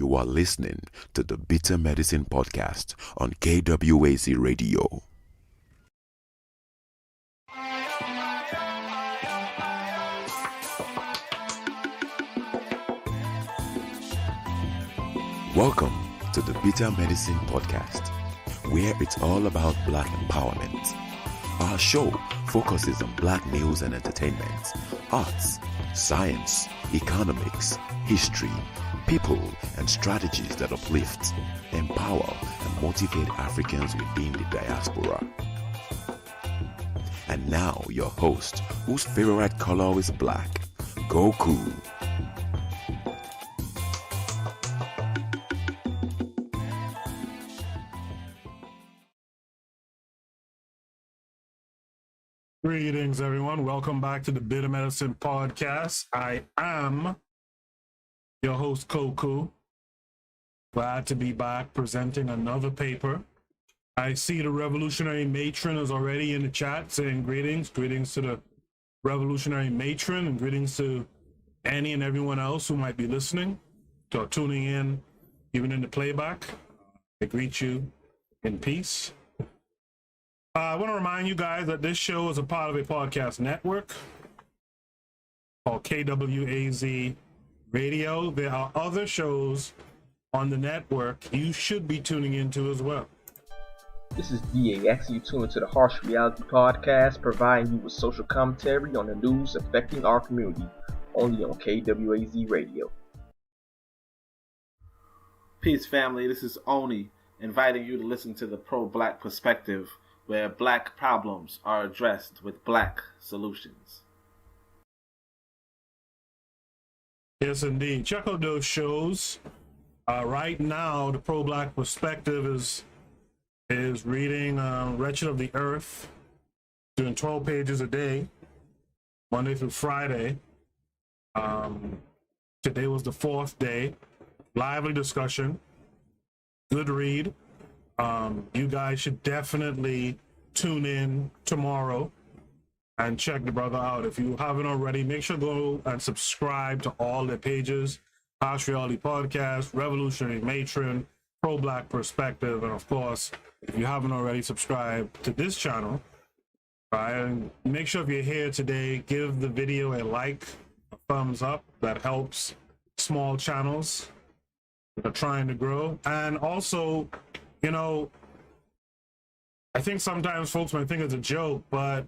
You are listening to the Bitter Medicine Podcast on KWAZ Radio. Welcome to the Bitter Medicine Podcast, where it's all about Black empowerment. Our show focuses on Black news and entertainment, arts, science, economics, history, people, and strategies that uplift, empower, and motivate Africans within the diaspora. And now, your host, whose favorite color is black, Goku. Greetings, everyone. Welcome back to the Bitter Medicine Podcast. I am your host, Koku. Glad to be back presenting another paper. I see the Revolutionary Matron is already in the chat saying greetings. Greetings to the Revolutionary Matron and greetings to Annie and everyone else who might be listening or tuning in, even in the playback. I greet you in peace. I want to remind you guys that this show is a part of a podcast network called KWAZ Radio. There are other shows on the network you should be tuning into as well. This is DAX. You tune into the Harsh Reality Podcast, providing you with social commentary on the news affecting our community, only on KWAZ Radio. Peace, family. This is Oni, inviting you to listen to the Pro-Black Perspective, where Black problems are addressed with Black solutions. Yes, indeed. Check out those shows. Right now, the Pro-Black Perspective is reading Wretched of the Earth, doing 12 pages a day, Monday through Friday. Today was the fourth day. Lively discussion. Good read. You guys should definitely tune in tomorrow and check the brother out. If you haven't already, make sure to go and subscribe to all their pages. Harsh Reality Podcast, Revolutionary Matron, Pro-Black Perspective, and of course, if you haven't already subscribed to this channel, right, and make sure if you're here today, give the video a like, a thumbs up. That helps small channels that are trying to grow. And also, you know, I think sometimes folks might think it's a joke, but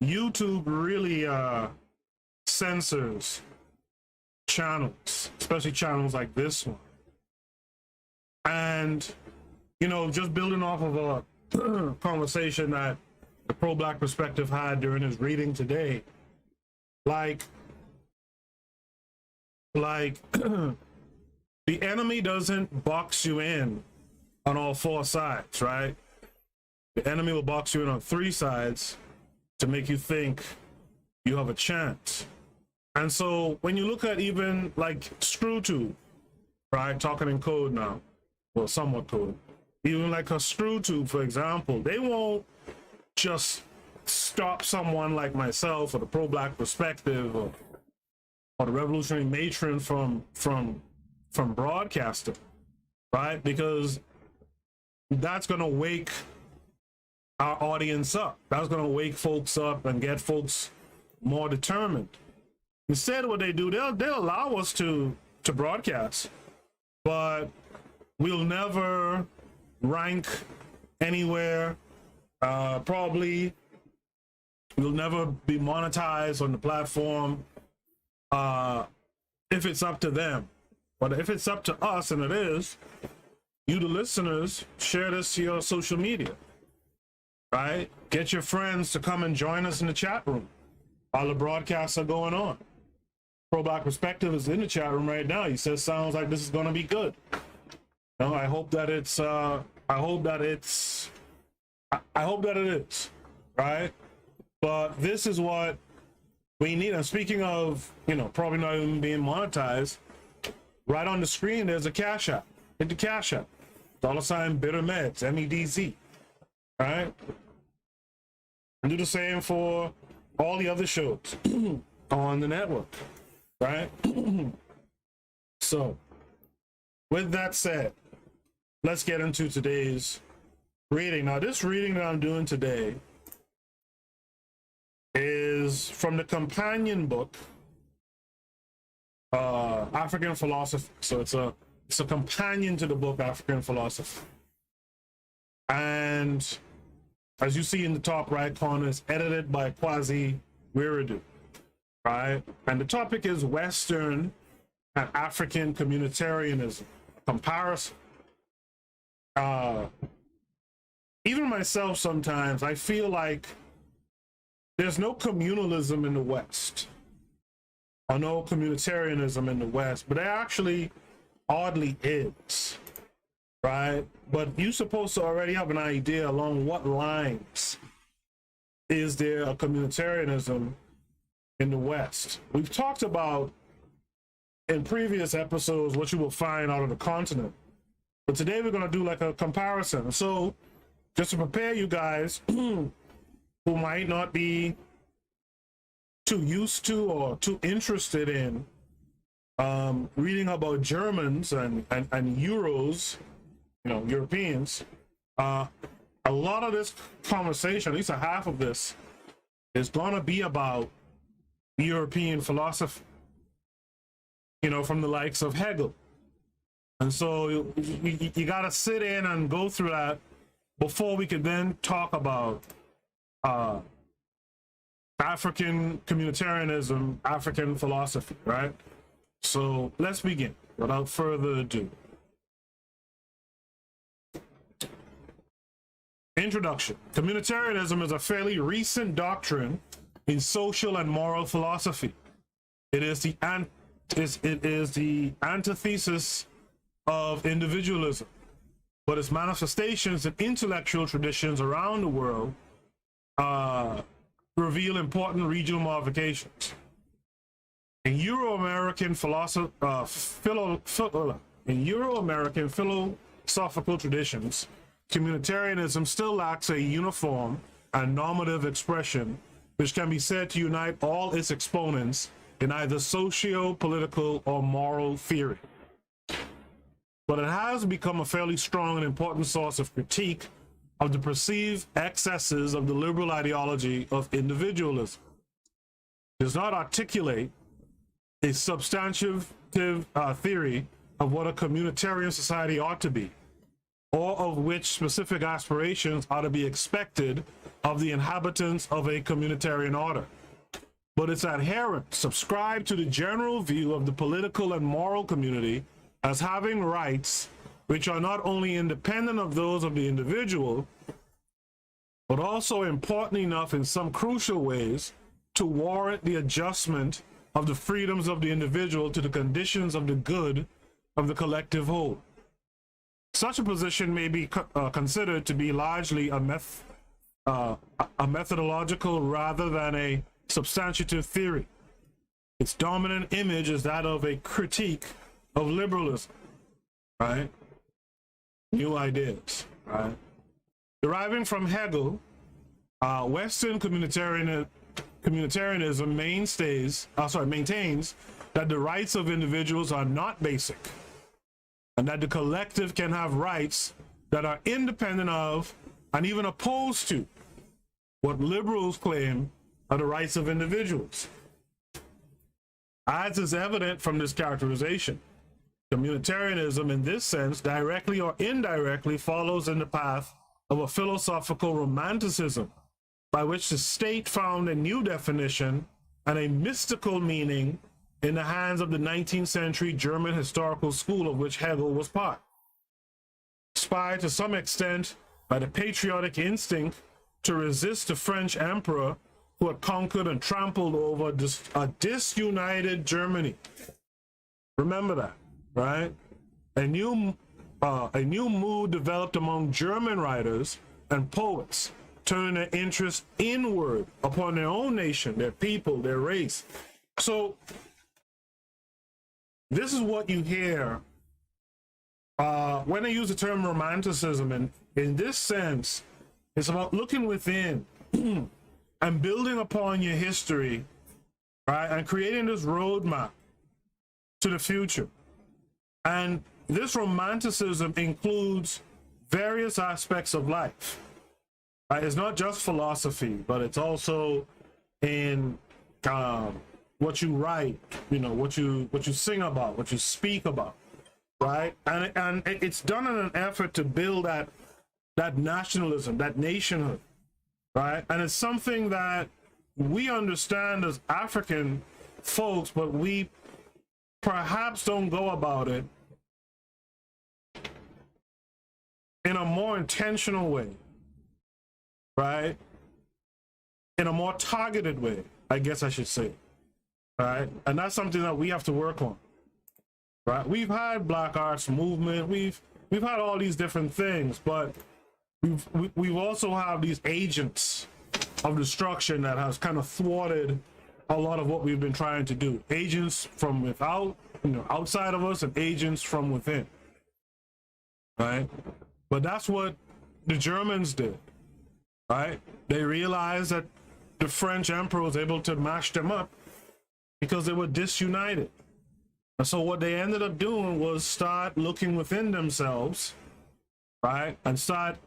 YouTube really censors channels, especially channels like this one. And, you know, just building off of a conversation that the Pro-Black Perspective had during his reading today, like the enemy doesn't box you in on all four sides, right? The enemy will box you in on three sides to make you think you have a chance. And so when you look at even like ScrewTube, right, talking in code now, well, somewhat code, even like a ScrewTube, for example, they won't just stop someone like myself or the Pro-Black Perspective or the Revolutionary Matron from broadcasting, right? Because that's going to wake our audience up. That's going to wake folks up and get folks more determined. Instead, what they do, they'll allow us to broadcast, but we'll never rank anywhere. Probably we'll never be monetized on the platform if it's up to them. But if it's up to us, and it is, you, the listeners, share this to your social media, right? Get your friends to come and join us in the chat room while the broadcasts are going on. Pro-Black Perspective is in the chat room right now. He says, sounds like this is going to be good. No, I hope that it is, right? But this is what we need. And speaking of, you know, probably not even being monetized, right on the screen, there's a Cash App. Hit the Cash App. $ Bitter Meds, MEDZ. All right? And do the same for all the other shows on the network, right? So, with that said, let's get into today's reading. Now, this reading that I'm doing today is from the companion book, African Philosophy. So it's a companion to the book African Philosophy. And as you see in the top right corner, it's edited by KWAZ, right? And the topic is Western and African Communitarianism, comparison. Even myself, sometimes I feel like there's no communalism in the West, or no communitarianism in the West, but there actually oddly is, right? But you're supposed to already have an idea along what lines is there a communitarianism in the West. We've talked about in previous episodes what you will find out of the continent, but today we're going to do like a comparison. So just to prepare you guys who might not be too used to or too interested in reading about Germans and Euros, Europeans, a lot of this conversation, at least a half of this, is going to be about European philosophy, from the likes of Hegel. And so you got to sit in and go through that before we can then talk about African communitarianism, African philosophy, right? So let's begin without further ado. Introduction. Communitarianism is a fairly recent doctrine in social and moral philosophy. It is the antithesis of individualism, but its manifestations in intellectual traditions around the world reveal important regional modifications. In Euro-American philosophical traditions, communitarianism still lacks a uniform and normative expression which can be said to unite all its exponents in either socio-political or moral theory. But it has become a fairly strong and important source of critique of the perceived excesses of the liberal ideology of individualism. It does not articulate a substantive theory of what a communitarian society ought to be, or of which specific aspirations are to be expected of the inhabitants of a communitarian order. But its adherents subscribe to the general view of the political and moral community as having rights which are not only independent of those of the individual, but also important enough in some crucial ways to warrant the adjustment of the freedoms of the individual to the conditions of the good of the collective whole. Such a position may be considered to be largely a methodological rather than a substantive theory. Its dominant image is that of a critique of liberalism, right? New ideas, right? Deriving from Hegel, Western communitarianism maintains that the rights of individuals are not basic, and that the collective can have rights that are independent of and even opposed to what liberals claim are the rights of individuals. As is evident from this characterization, communitarianism in this sense directly or indirectly follows in the path of a philosophical romanticism by which the state found a new definition and a mystical meaning in the hands of the 19th century German historical school of which Hegel was part. Inspired to some extent by the patriotic instinct to resist the French emperor who had conquered and trampled over a disunited Germany. Remember that, right? A new mood developed among German writers and poets, turning their interest inward upon their own nation, their people, their race. So this is what you hear when they use the term romanticism. And in this sense, it's about looking within and building upon your history, right? And creating this roadmap to the future. And this romanticism includes various aspects of life. Right? It's not just philosophy, but it's also in what you write, what you sing about, what you speak about, right? And it's done in an effort to build that nationalism, that nationhood, right? And it's something that we understand as African folks, but we perhaps don't go about it in a more intentional way, right? In a more targeted way, I guess I should say, right? And that's something that we have to work on, right? We've had Black Arts Movement, we've had all these different things, but we've also have these agents of destruction that has kind of thwarted a lot of what we've been trying to do. Agents from without, outside of us, and agents from within, right? But that's what the Germans did, right? They realized that the French emperor was able to mash them up because they were disunited. And so what they ended up doing was start looking within themselves, right? And start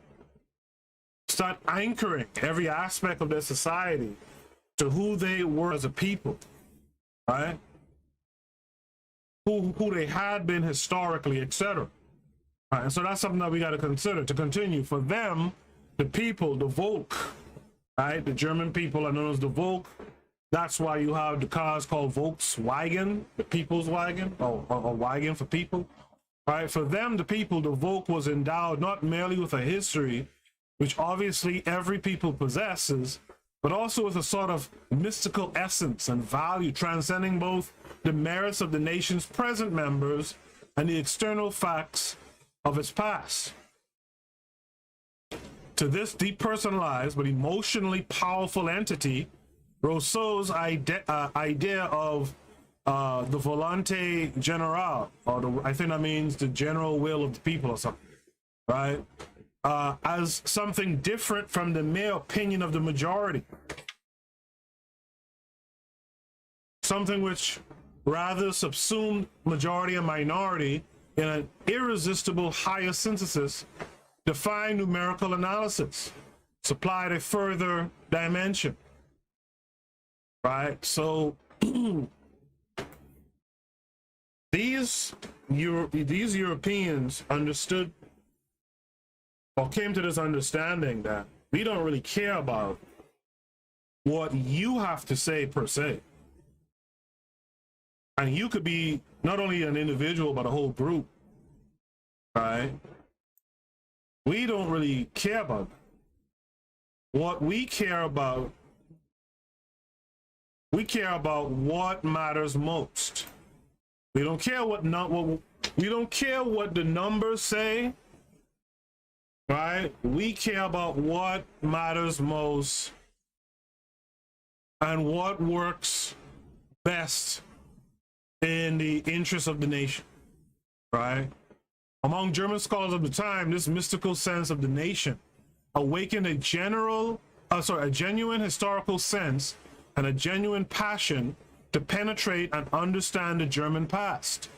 anchoring every aspect of their society to who they were as a people, right? Who they had been historically, etc. Right? And so that's something that we got to consider to continue. For them, the people, the Volk, right? The German people are known as the Volk. That's why you have the cars called Volkswagen, the people's wagon, or wagon for people, right? For them, the people, the Volk was endowed not merely with a history, which obviously every people possesses, but also with a sort of mystical essence and value transcending both the merits of the nation's present members and the external facts of its past. To this depersonalized but emotionally powerful entity, Rousseau's idea of the volonté générale, or I think that means the general will of the people or something, right? As something different from the mere opinion of the majority. Something which rather subsumed majority and minority in an irresistible higher synthesis, defined numerical analysis, supplied a further dimension. Right? So these Europeans understood or came to this understanding that we don't really care about what you have to say per se. And you could be not only an individual, but a whole group, right? We don't really care about that. What we care about what matters most. We don't care what the numbers say, right? We care about what matters most and what works best in the interest of the nation, right? Among German scholars of the time, this mystical sense of the nation awakened a genuine historical sense and a genuine passion to penetrate and understand the German past.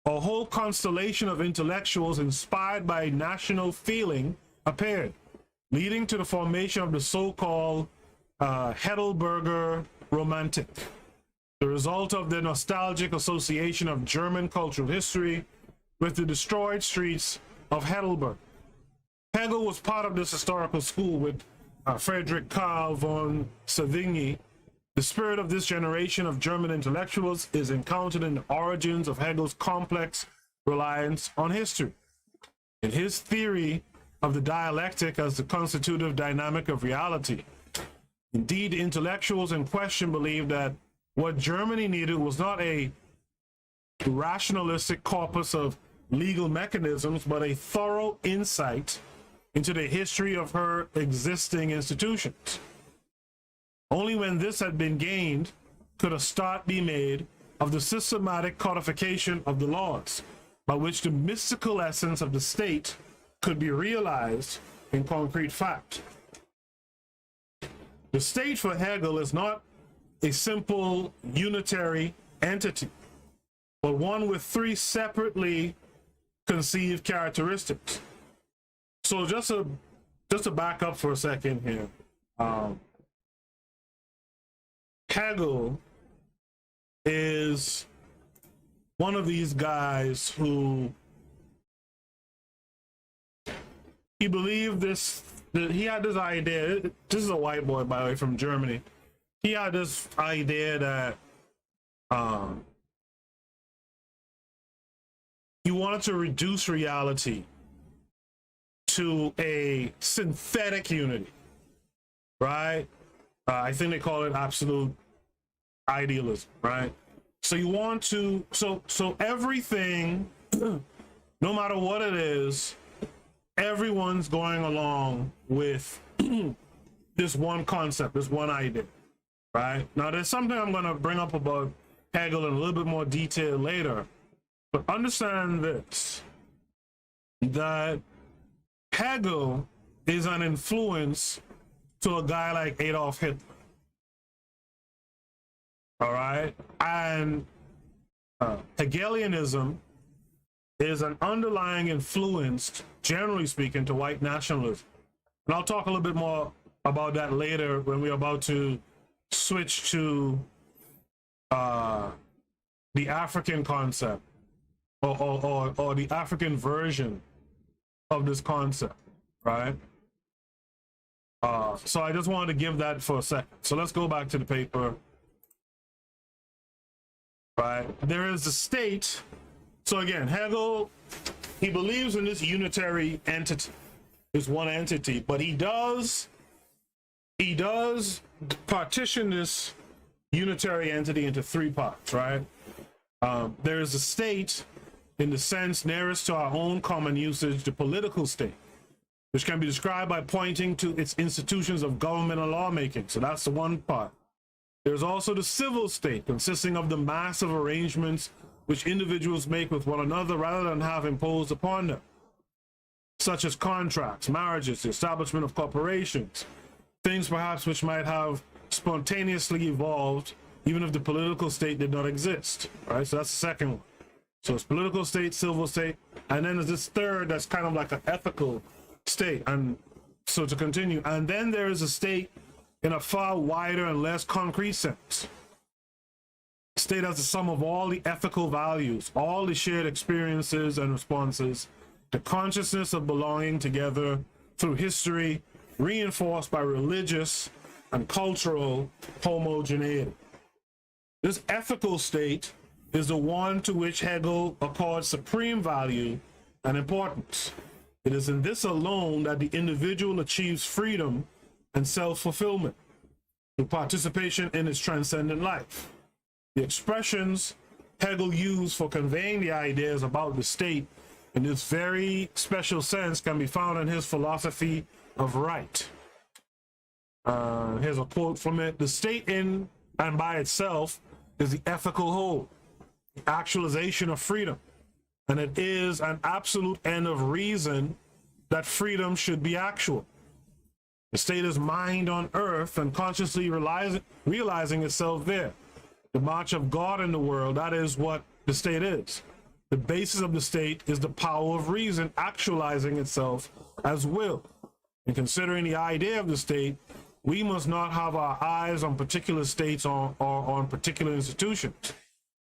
A whole constellation of intellectuals inspired by national feeling appeared, leading to the formation of the so-called Heidelberger Romantic, the result of the nostalgic association of German cultural history with the destroyed streets of Heidelberg. Hegel was part of this historical school with Friedrich Karl von Savigny. The spirit of this generation of German intellectuals is encountered in the origins of Hegel's complex reliance on history. In his theory of the dialectic as the constitutive dynamic of reality, indeed, the intellectuals in question believed that what Germany needed was not a rationalistic corpus of legal mechanisms, but a thorough insight into the history of her existing institutions. Only when this had been gained could a start be made of the systematic codification of the laws, by which the mystical essence of the state could be realized in concrete fact. The state for Hegel is not a simple unitary entity, but one with three separately conceived characteristics. So just to back up for a second here, Hegel is one of these guys who he believed this, that he had this idea. This is a white boy, by the way, from Germany. He had this idea that he wanted to reduce reality to a synthetic unity, right? I think they call it absolute idealism, right? So you want to, so everything, no matter what it is, everyone's going along with this one concept, this one idea, right? Now, there's something I'm going to bring up about Hegel in a little bit more detail later, but understand this, that Hegel is an influence to a guy like Adolf Hitler. All right, and Hegelianism is an underlying influence, generally speaking, to white nationalism. And I'll talk a little bit more about that later when we're about to switch to the African concept or the African version of this concept, right? So I just wanted to give that for a second. So let's go back to the paper. Right, there is the state. So again, Hegel, he believes in this unitary entity, this one entity, but he does partition this unitary entity into three parts, right? There is a state in the sense nearest to our own common usage, the political state, which can be described by pointing to its institutions of government and lawmaking. So that's the one part. There's also the civil state, consisting of the massive arrangements which individuals make with one another rather than have imposed upon them, such as contracts, marriages, the establishment of corporations, things perhaps which might have spontaneously evolved even if the political state did not exist, right? So that's the second one. So it's political state, civil state, and then there's this third that's kind of like an ethical state. And so to continue, and then there is a state in a far wider and less concrete sense. State as the sum of all the ethical values, all the shared experiences and responses, the consciousness of belonging together through history, reinforced by religious and cultural homogeneity. This ethical state is the one to which Hegel accords supreme value and importance. It is in this alone that the individual achieves freedom and self-fulfillment through participation in its transcendent life. The expressions Hegel used for conveying the ideas about the state in this very special sense can be found in his philosophy of right. Here's a quote from it. The state in and by itself is the ethical whole, the actualization of freedom, and it is an absolute end of reason that freedom should be actual. The state is mind on earth and consciously realizing itself there. The march of God in the world, that is what the state is. The basis of the state is the power of reason actualizing itself as will. In considering the idea of the state, we must not have our eyes on particular states or on particular institutions.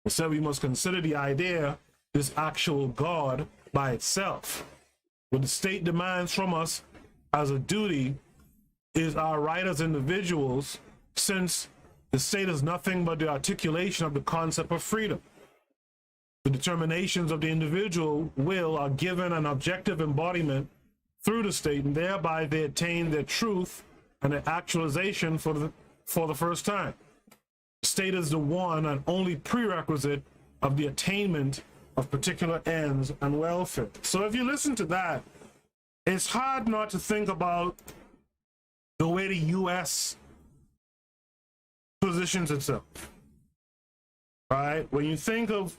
Instead, we must consider the idea, this actual God, by itself. What the state demands from us as a duty is our right as individuals, since the state is nothing but the articulation of the concept of freedom. The determinations of the individual will are given an objective embodiment through the state, and thereby they attain their truth and their actualization for the first time. The state is the one and only prerequisite of the attainment of particular ends and welfare. So if you listen to that, it's hard not to think about the way the U.S. positions itself, right? When you think of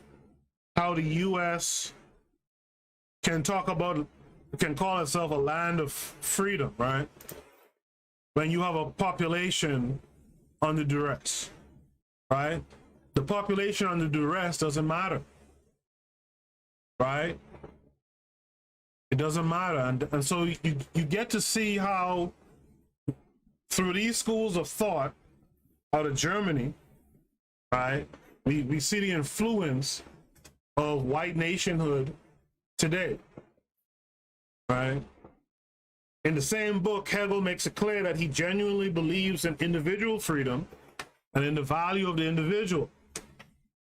how the U.S. can call itself a land of freedom, right? When you have a population under duress, right? The population under duress doesn't matter. right? It doesn't matter. And so you get to see how through these schools of thought out of Germany, right, we see the influence of white nationhood today, right? In the same book, Hegel makes it clear that he genuinely believes in individual freedom and in the value of the individual,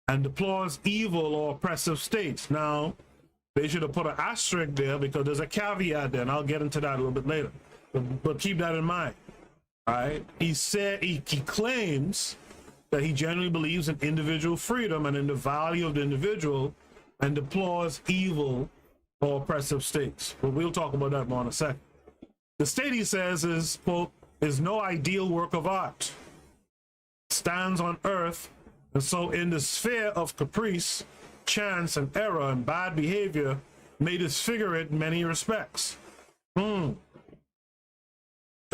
and deplores evil or oppressive states. Now, they should have put an asterisk there because there's a caveat there, and I'll get into that a little bit later. But keep that in mind, all right? He claims that he genuinely believes in individual freedom and in the value of the individual, and deplores evil or oppressive states. But we'll talk about that more in a second. The state, he says, is, quote, is no ideal work of art, stands on earth, and so in the sphere of caprice, chance, and error, and bad behavior, may disfigure it in many respects. And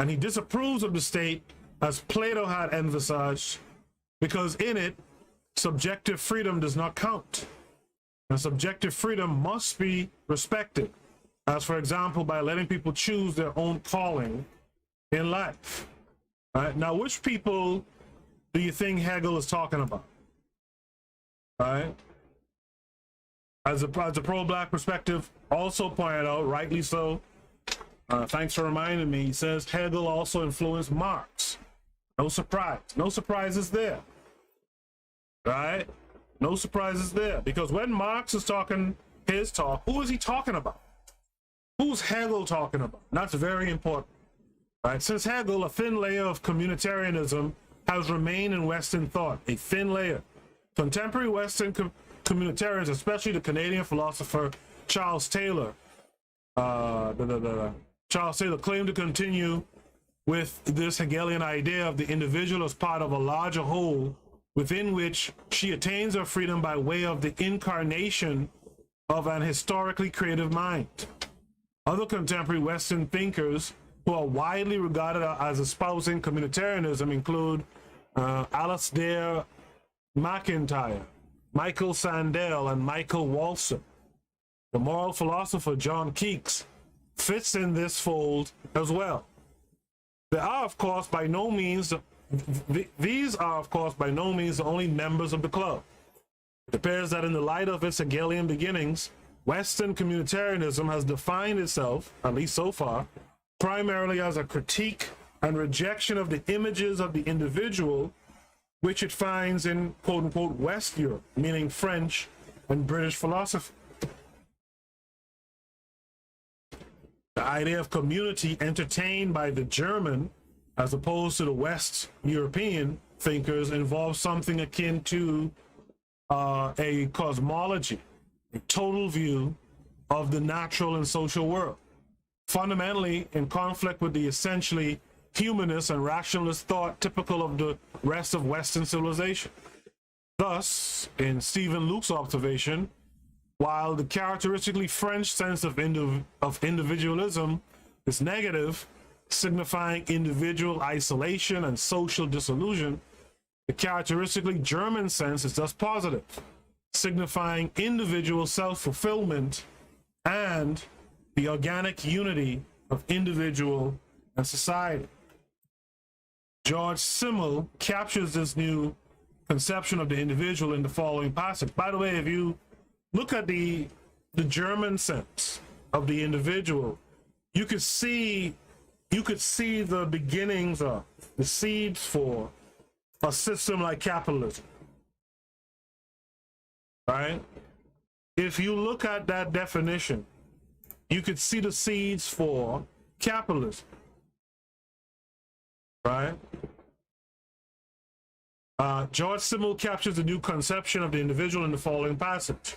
he disapproves of the state, as Plato had envisaged, because in it, subjective freedom does not count. And subjective freedom must be respected, as for example, by letting people choose their own calling in life. Right? Now, which people do you think Hegel is talking about? Right? As a pro-black perspective also pointed out, rightly so, thanks for reminding me, he says Hegel also influenced Marx. No surprise. No surprises there. Right? No surprises there. Because when Marx is talking his talk, who is he talking about? Who's Hegel talking about? And that's very important. Right? Since Hegel, a thin layer of communitarianism has remained in Western thought. A thin layer. Contemporary Western communitarians, especially the Canadian philosopher Charles Taylor, Charles Taylor claimed to continue with this Hegelian idea of the individual as part of a larger whole within which she attains her freedom by way of the incarnation of an historically creative mind. Other contemporary Western thinkers who are widely regarded as espousing communitarianism include Alasdair MacIntyre, Michael Sandel, and Michael Walzer. The moral philosopher John Keats fits in this fold as well. There are, of course, by no means these are, of course, by no means the only members of the club. It appears that in the light of its Hegelian beginnings, Western communitarianism has defined itself, at least so far, primarily as a critique and rejection of the images of the individual, which it finds in quote-unquote West Europe, meaning French and British philosophy. The idea of community entertained by the German, as opposed to the West European thinkers, involves something akin to a cosmology, a total view of the natural and social world, fundamentally in conflict with the essentially humanist and rationalist thought typical of the rest of Western civilization. Thus, in Stephen Luke's observation, while the characteristically French sense of individualism is negative, signifying individual isolation and social disillusion, the characteristically German sense is thus positive, signifying individual self-fulfillment and the organic unity of individual and society. George Simmel captures this new conception of the individual in the following passage. By the way, if you look at the German sense of the individual, you could see the beginnings of the seeds for a system like capitalism. Right? If you look at that definition, you could see the seeds for capitalism. Right? George Simmel captures the new conception of the individual in the following passage.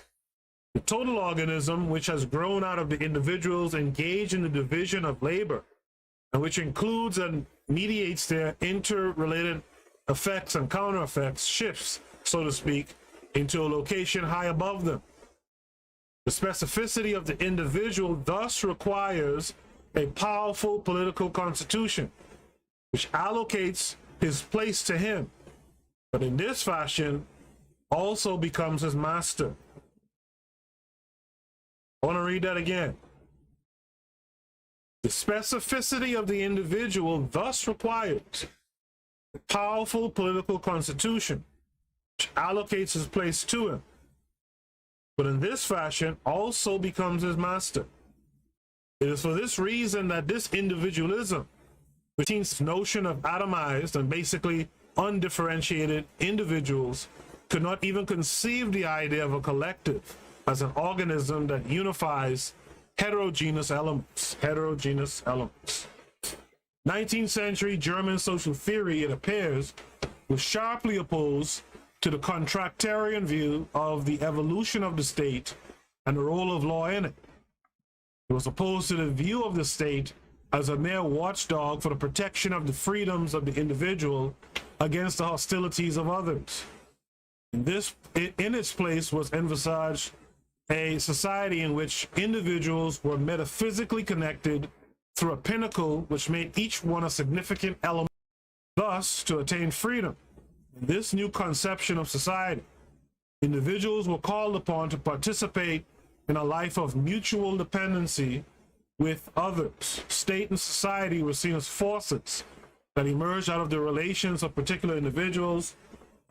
The total organism, which has grown out of the individuals engaged in the division of labor, and which includes and mediates their interrelated effects and counter effects, shifts, so to speak, into a location high above them. The specificity of the individual thus requires a powerful political constitution, which allocates his place to him, but in this fashion also becomes his master. I want to read that again. The specificity of the individual thus requires a powerful political constitution which allocates his place to him, but in this fashion also becomes his master. It is for this reason that this individualism, which means the notion of atomized and basically undifferentiated individuals, could not even conceive the idea of a collective as an organism that unifies heterogeneous elements. 19th century German social theory, it appears, was sharply opposed to the contractarian view of the evolution of the state and the role of law in it. It was opposed to the view of the state as a mere watchdog for the protection of the freedoms of the individual against the hostilities of others. In its place was envisaged a society in which individuals were metaphysically connected through a pinnacle which made each one a significant element, thus to attain freedom. In this new conception of society, individuals were called upon to participate in a life of mutual dependency with others. State and society were seen as forces that emerged out of the relations of particular individuals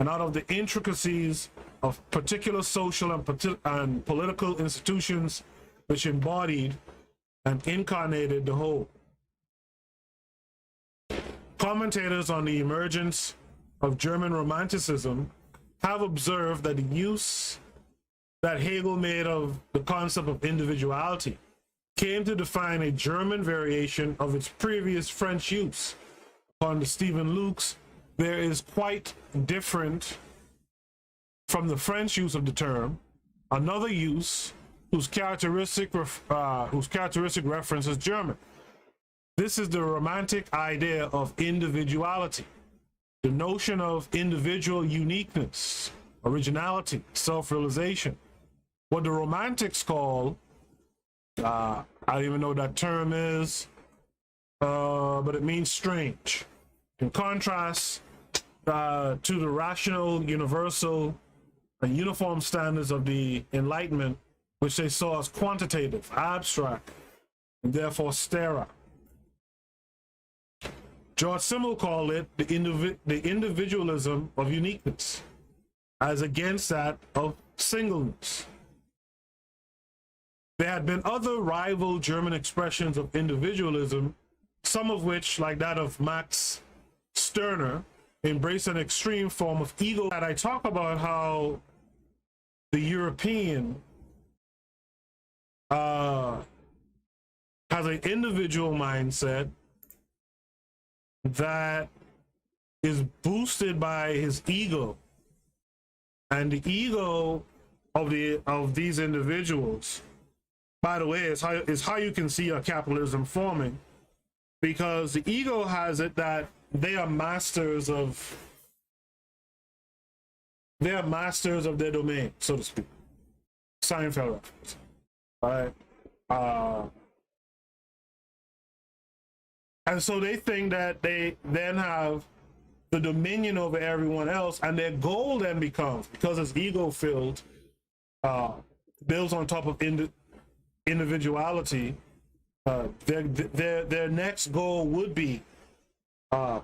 and out of the intricacies of particular social and political institutions which embodied and incarnated the whole. Commentators on the emergence of German Romanticism have observed that the use that Hegel made of the concept of individuality came to define a German variation of its previous French use. Upon the Stephen Luke's, there is quite different from the French use of the term, another use whose characteristic reference is German. This is the romantic idea of individuality, the notion of individual uniqueness, originality, self-realization. What the romantics call, I don't even know what that term is, but it means strange. In contrast to the rational, universal, and uniform standards of the Enlightenment, which they saw as quantitative, abstract, and therefore sterile. George Simmel called it the individualism of uniqueness, as against that of singleness. There had been other rival German expressions of individualism, some of which, like that of Max Stirner, embrace an extreme form of ego. And I talk about how the European has an individual mindset that is boosted by his ego, and the ego of these individuals, by the way, is how you can see a capitalism forming, because the ego has it that they are masters of their domain, so to speak. Seinfeld reference, right? And so they think that they then have the dominion over everyone else, and their goal then becomes, because it's ego-filled, builds on top of individuality, their next goal would be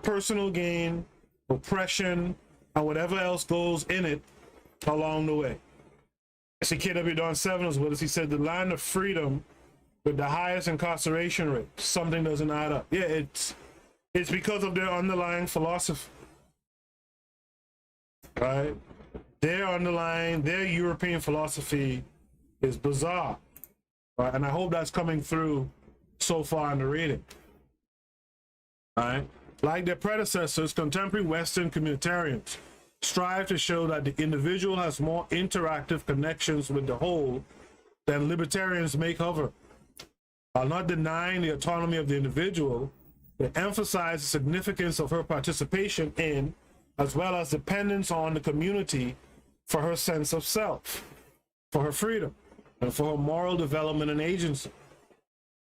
personal gain, oppression, and whatever else goes in it along the way. See, KW Don 7 was with us. He said the land of freedom with the highest incarceration rate, something doesn't add up. Yeah, it's because of their underlying philosophy, right? Their European philosophy is bizarre, right? And I hope that's coming through so far in the reading, right? Like their predecessors, contemporary Western communitarians strive to show that the individual has more interactive connections with the whole than libertarians make of her. While not denying the autonomy of the individual, they emphasize the significance of her participation in, as well as dependence on, the community for her sense of self, for her freedom, and for her moral development and agency.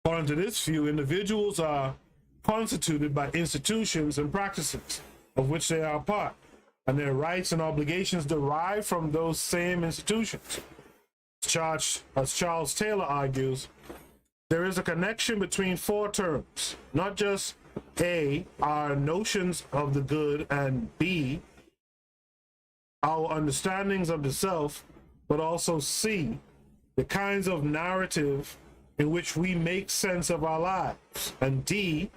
According to this view, individuals are constituted by institutions and practices of which they are a part, and their rights and obligations derive from those same institutions. As Charles Taylor argues, there is a connection between four terms, not just A, our notions of the good, and B, our understandings of the self, but also C, the kinds of narrative in which we make sense of our lives, and D,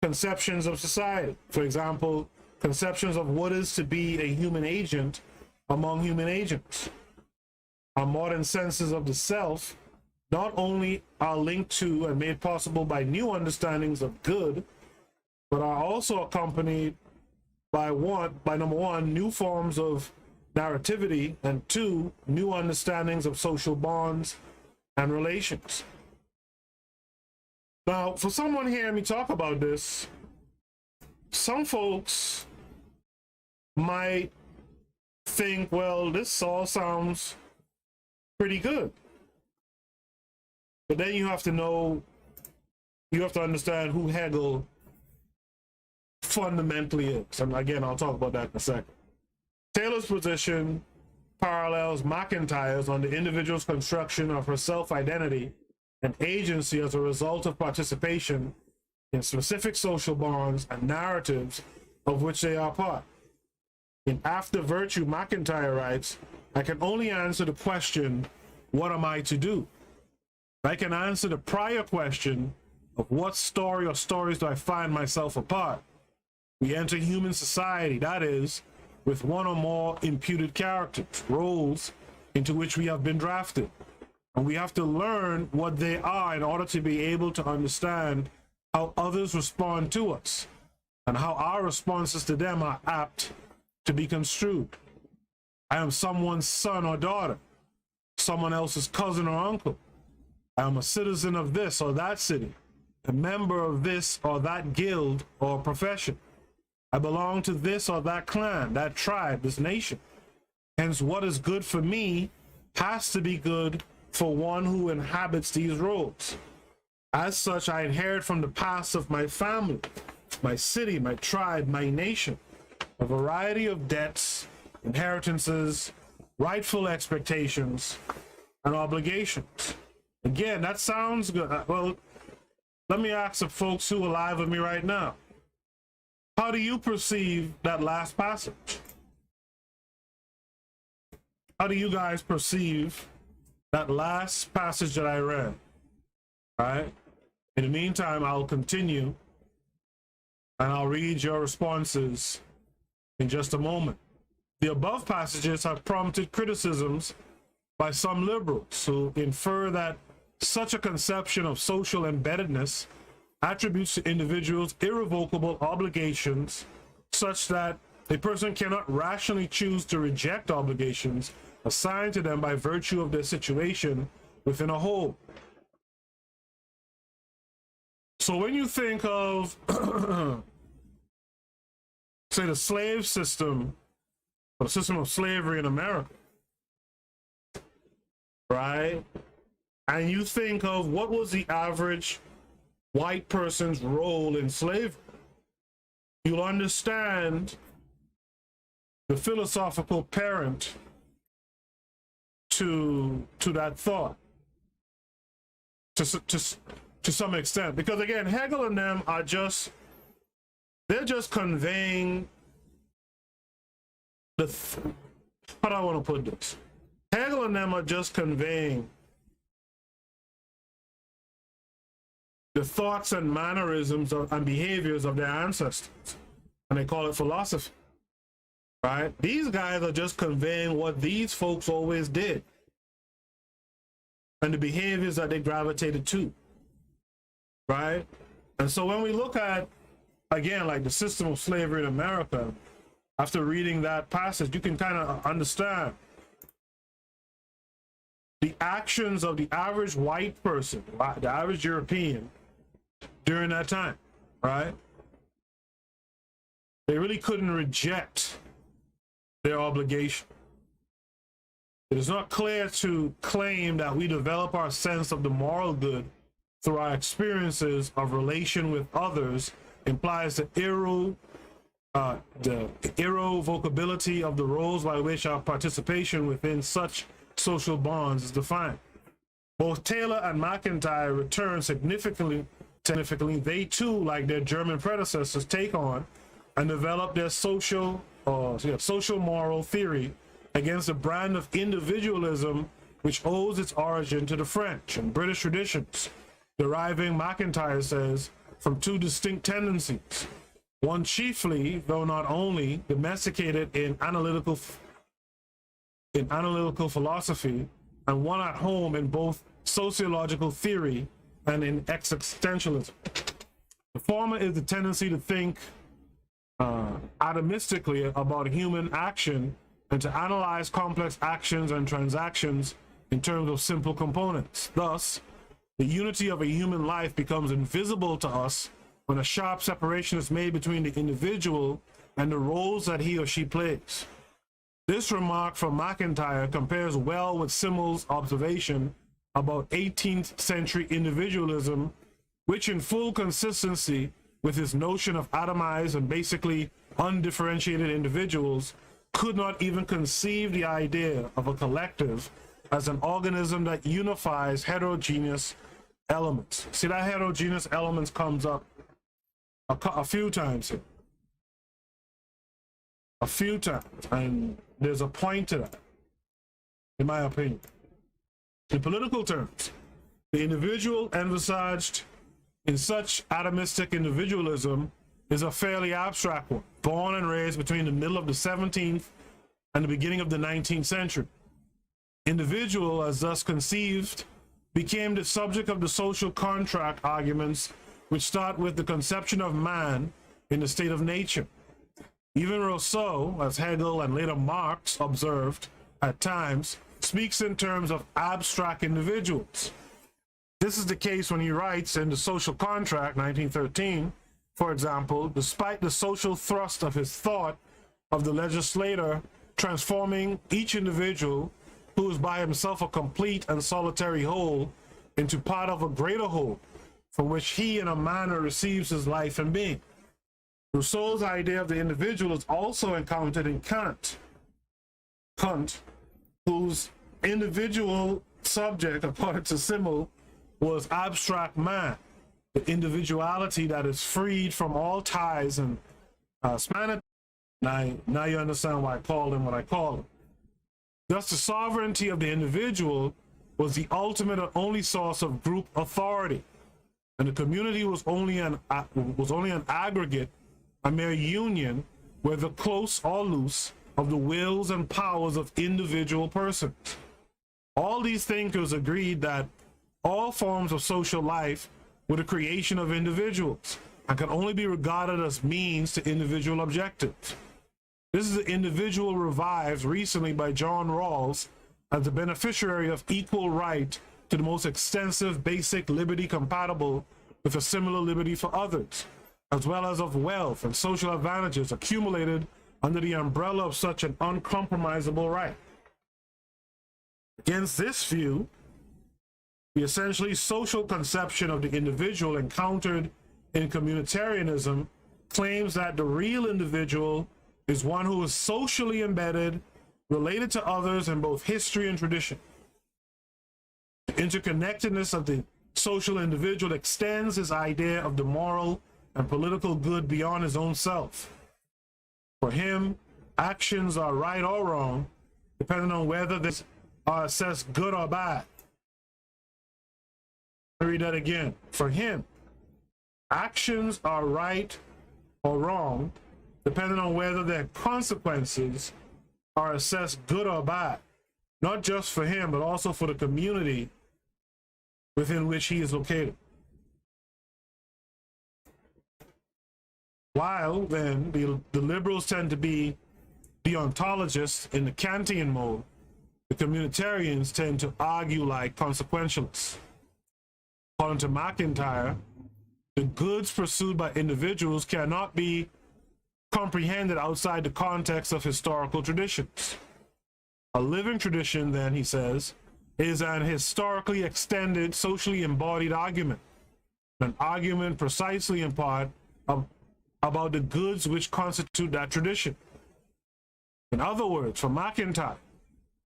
conceptions of society. For example, conceptions of what is to be a human agent among human agents. Our modern senses of the self not only are linked to and made possible by new understandings of good, but are also accompanied by number one, new forms of narrativity, and two, new understandings of social bonds and relations. Now, for someone hearing me talk about this, some folks might think, well, this all sounds pretty good. But then you have to understand who Hegel fundamentally is. And again, I'll talk about that in a second. Taylor's position parallels McIntyre's on the individual's construction of her self-identity and agency as a result of participation in specific social bonds and narratives of which they are part. In After Virtue, McIntyre writes, I can only answer the question, what am I to do? I can answer the prior question of what story or stories do I find myself a part. We enter human society, that is, with one or more imputed characters, roles into which we have been drafted. And we have to learn what they are in order to be able to understand how others respond to us and how our responses to them are apt to be construed. I am someone's son or daughter, someone else's cousin or uncle. I am a citizen of this or that city, a member of this or that guild or profession. I belong to this or that clan, that tribe, this nation. Hence, what is good for me has to be good for one who inhabits these roles. As such, I inherit from the past of my family, my city, my tribe, my nation, a variety of debts, inheritances, rightful expectations, and obligations. Again, that sounds good. Well, let me ask the folks who are live with me right now. How do you perceive that last passage? How do you guys perceive that last passage that I read? All right. In the meantime, I'll continue and I'll read your responses in just a moment. The above passages have prompted criticisms by some liberals who infer that such a conception of social embeddedness attributes to individuals irrevocable obligations such that a person cannot rationally choose to reject obligations assigned to them by virtue of their situation within a whole. So when you think of, say, the slave system, or the system of slavery in America, right? And you think of what was the average white person's role in slavery, you'll understand the philosophical parent to that thought to some extent, because again, Hegel and them are they're just conveying how do I want to put this? Hegel and them are just conveying the thoughts and mannerisms and behaviors of their ancestors, and they call it philosophy, right? These guys are just conveying what these folks always did and the behaviors that they gravitated to, right? And so when we look at, again, like the system of slavery in America, after reading that passage, you can kind of understand the actions of the average white person, the average European during that time, right? They really couldn't reject their obligation. It is not clear to claim that we develop our sense of the moral good through our experiences of relation with others implies the irrevocability of the roles by which our participation within such social bonds is defined. Both Taylor and McIntyre return significantly. They too, like their German predecessors, take on and develop their social moral theory against a brand of individualism which owes its origin to the French and British traditions, deriving, McIntyre says, from two distinct tendencies. One chiefly, though not only, domesticated in analytical philosophy, and one at home in both sociological theory and in existentialism. The former is the tendency to think atomistically about human action and to analyze complex actions and transactions in terms of simple components. Thus, the unity of a human life becomes invisible to us when a sharp separation is made between the individual and the roles that he or she plays. This remark from McIntyre compares well with Simmel's observation about 18th century individualism, which in full consistency with his notion of atomized and basically undifferentiated individuals, could not even conceive the idea of a collective as an organism that unifies heterogeneous elements. See, that heterogeneous elements comes up a few times here. A few times, and there's a point to that, in my opinion. In political terms, the individual envisaged in such atomistic individualism is a fairly abstract one, born and raised between the middle of the 17th and the beginning of the 19th century. Individual, as thus conceived, became the subject of the social contract arguments which start with the conception of man in the state of nature. Even Rousseau, as Hegel and later Marx observed at times, speaks in terms of abstract individuals. This is the case when he writes in The Social Contract, 1913, for example, despite the social thrust of his thought of the legislator transforming each individual who is by himself a complete and solitary whole into part of a greater whole, from which he in a manner receives his life and being. Rousseau's idea of the individual is also encountered in Kant, whose individual subject, according to Simmel, was abstract man, the individuality that is freed from all ties and span. Now you understand why I called him what I called him. Thus, the sovereignty of the individual was the ultimate and only source of group authority, and the community was only an aggregate, a mere union, whether close or loose, of the wills and powers of individual persons. All these thinkers agreed that all forms of social life were the creation of individuals and can only be regarded as means to individual objectives. This is the individual revived recently by John Rawls as the beneficiary of equal right to the most extensive basic liberty compatible with a similar liberty for others, as well as of wealth and social advantages accumulated under the umbrella of such an uncompromisable right. Against this view, the essentially social conception of the individual encountered in communitarianism claims that the real individual is one who is socially embedded, related to others in both history and tradition. The interconnectedness of the social individual extends his idea of the moral and political good beyond his own self. For him, actions are right or wrong, depending on whether they are assessed good or bad. I'll read that again. For him, actions are right or wrong, depending on whether their consequences are assessed good or bad, not just for him, but also for the community within which he is located. While then the liberals tend to be deontologists in the Kantian mode, the communitarians tend to argue like consequentialists. According to McIntyre, the goods pursued by individuals cannot be comprehended outside the context of historical traditions. A living tradition, then, he says, is an historically extended, socially embodied argument, an argument precisely in part about the goods which constitute that tradition. In other words, for McIntyre,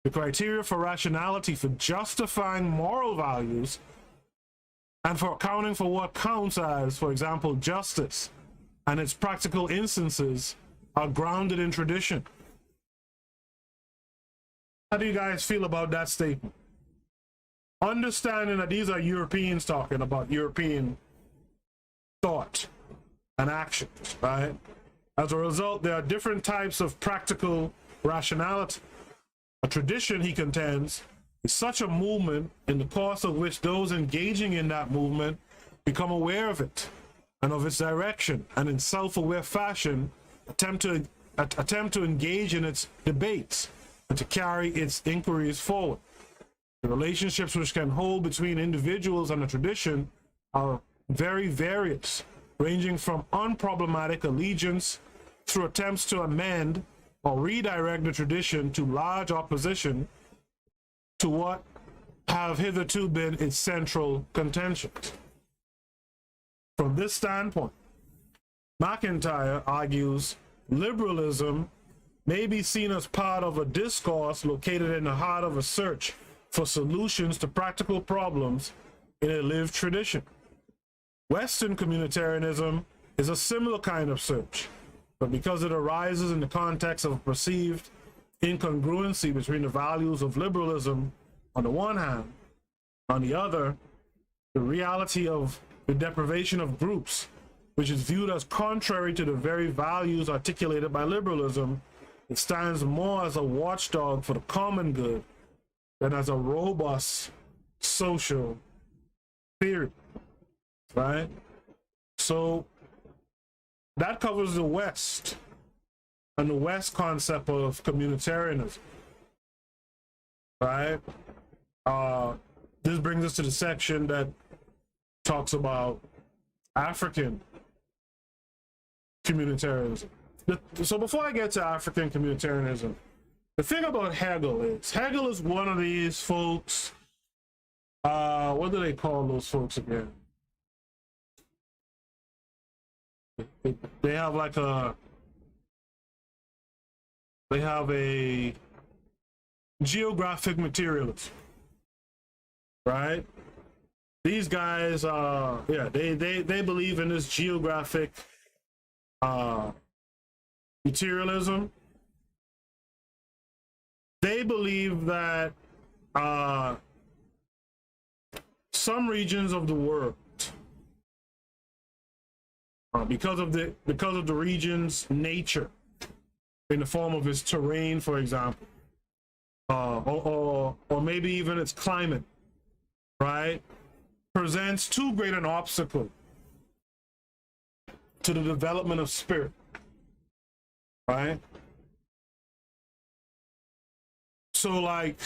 the criteria for rationality, for justifying moral values, and for accounting for what counts as, for example, justice, and its practical instances are grounded in tradition. How do you guys feel about that statement? Understanding that these are Europeans talking about European thought and actions, right? As a result, there are different types of practical rationality. A tradition, he contends, is such a movement in the course of which those engaging in that movement become aware of it and of its direction, and in self-aware fashion attempt to engage in its debates and to carry its inquiries forward. The relationships which can hold between individuals and a tradition are very various, ranging from unproblematic allegiance through attempts to amend or redirect the tradition to large opposition to what have hitherto been its central contentions. From this standpoint, McIntyre argues liberalism may be seen as part of a discourse located in the heart of a search for solutions to practical problems in a lived tradition. Western communitarianism is a similar kind of search, but because it arises in the context of a perceived incongruency between the values of liberalism on the one hand, on the other, the reality of the deprivation of groups, which is viewed as contrary to the very values articulated by liberalism, it stands more as a watchdog for the common good than as a robust social theory, right? So that covers the West and the West concept of communitarianism, right? This brings us to the section that talks about African communitarianism. So before I get to African communitarianism, the thing about Hegel is one of these folks, what do they call those folks again? They have like they have a geographic materialist, right? These guys they believe in this geographic materialism. They believe that some regions of the world, because of the region's nature, in the form of its terrain, for example, or maybe even its climate, right, presents too great an obstacle to the development of spirit, right? So like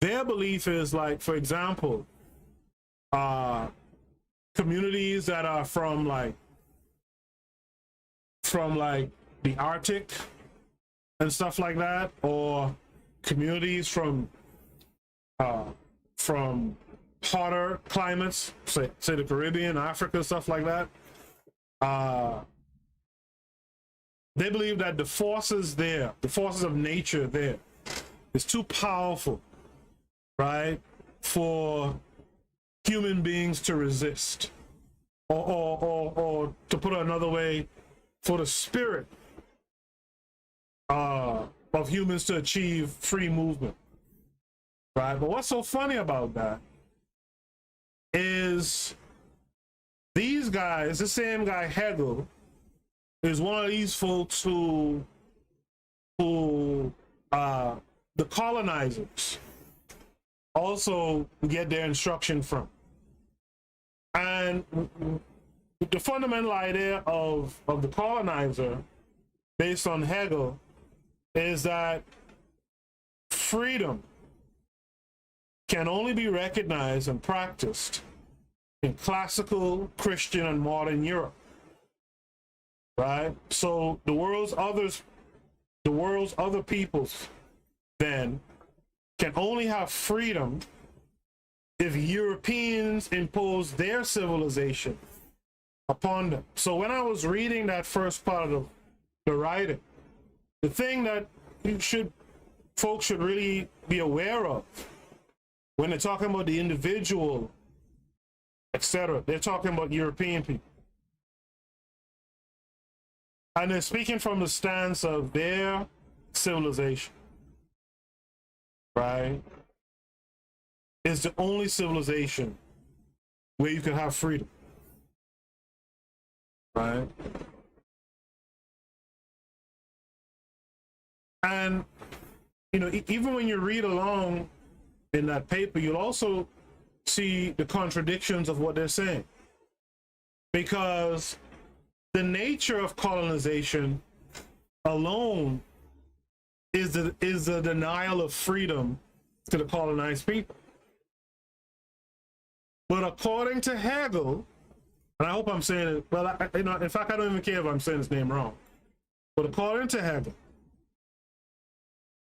their belief is like, for example, communities that are from like the Arctic and stuff like that, or communities from hotter climates, say the Caribbean, Africa, stuff like that. They believe that the forces of nature there is too powerful, right, for human beings to resist, or to put it another way, for the spirit of humans to achieve free movement, right? But what's so funny about that is these guys, the same guy Hegel, is one of these folks who the colonizers also get their instruction from. And the fundamental idea of the colonizer, based on Hegel, is that freedom can only be recognized and practiced in classical Christian and modern Europe, right? So the world's other peoples then can only have freedom if Europeans impose their civilization upon them. So when I was reading that first part of the writing, the thing that you should folks should really be aware of when they're talking about the individual, etc. They're talking about European people. And they're speaking from the stance of their civilization, right? It's the only civilization where you can have freedom, right? And, you know, even when you read along in that paper, you'll also see the contradictions of what they're saying. Because the nature of colonization alone is the denial of freedom to the colonized people. But according to Hegel, and I hope I'm saying it, well, you know, in fact, I don't even care if I'm saying his name wrong. But according to Hegel,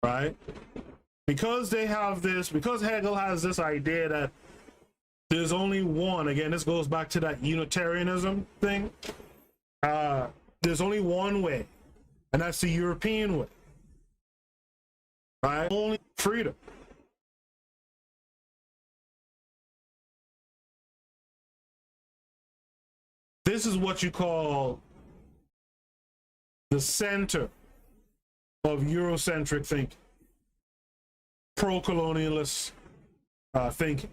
right? Because they have this, because Hegel has this idea that there's only one, again, this goes back to that Unitarianism thing. There's only one way, and that's the European way, right? Only freedom. This is what you call the center of Eurocentric thinking, pro-colonialist thinking,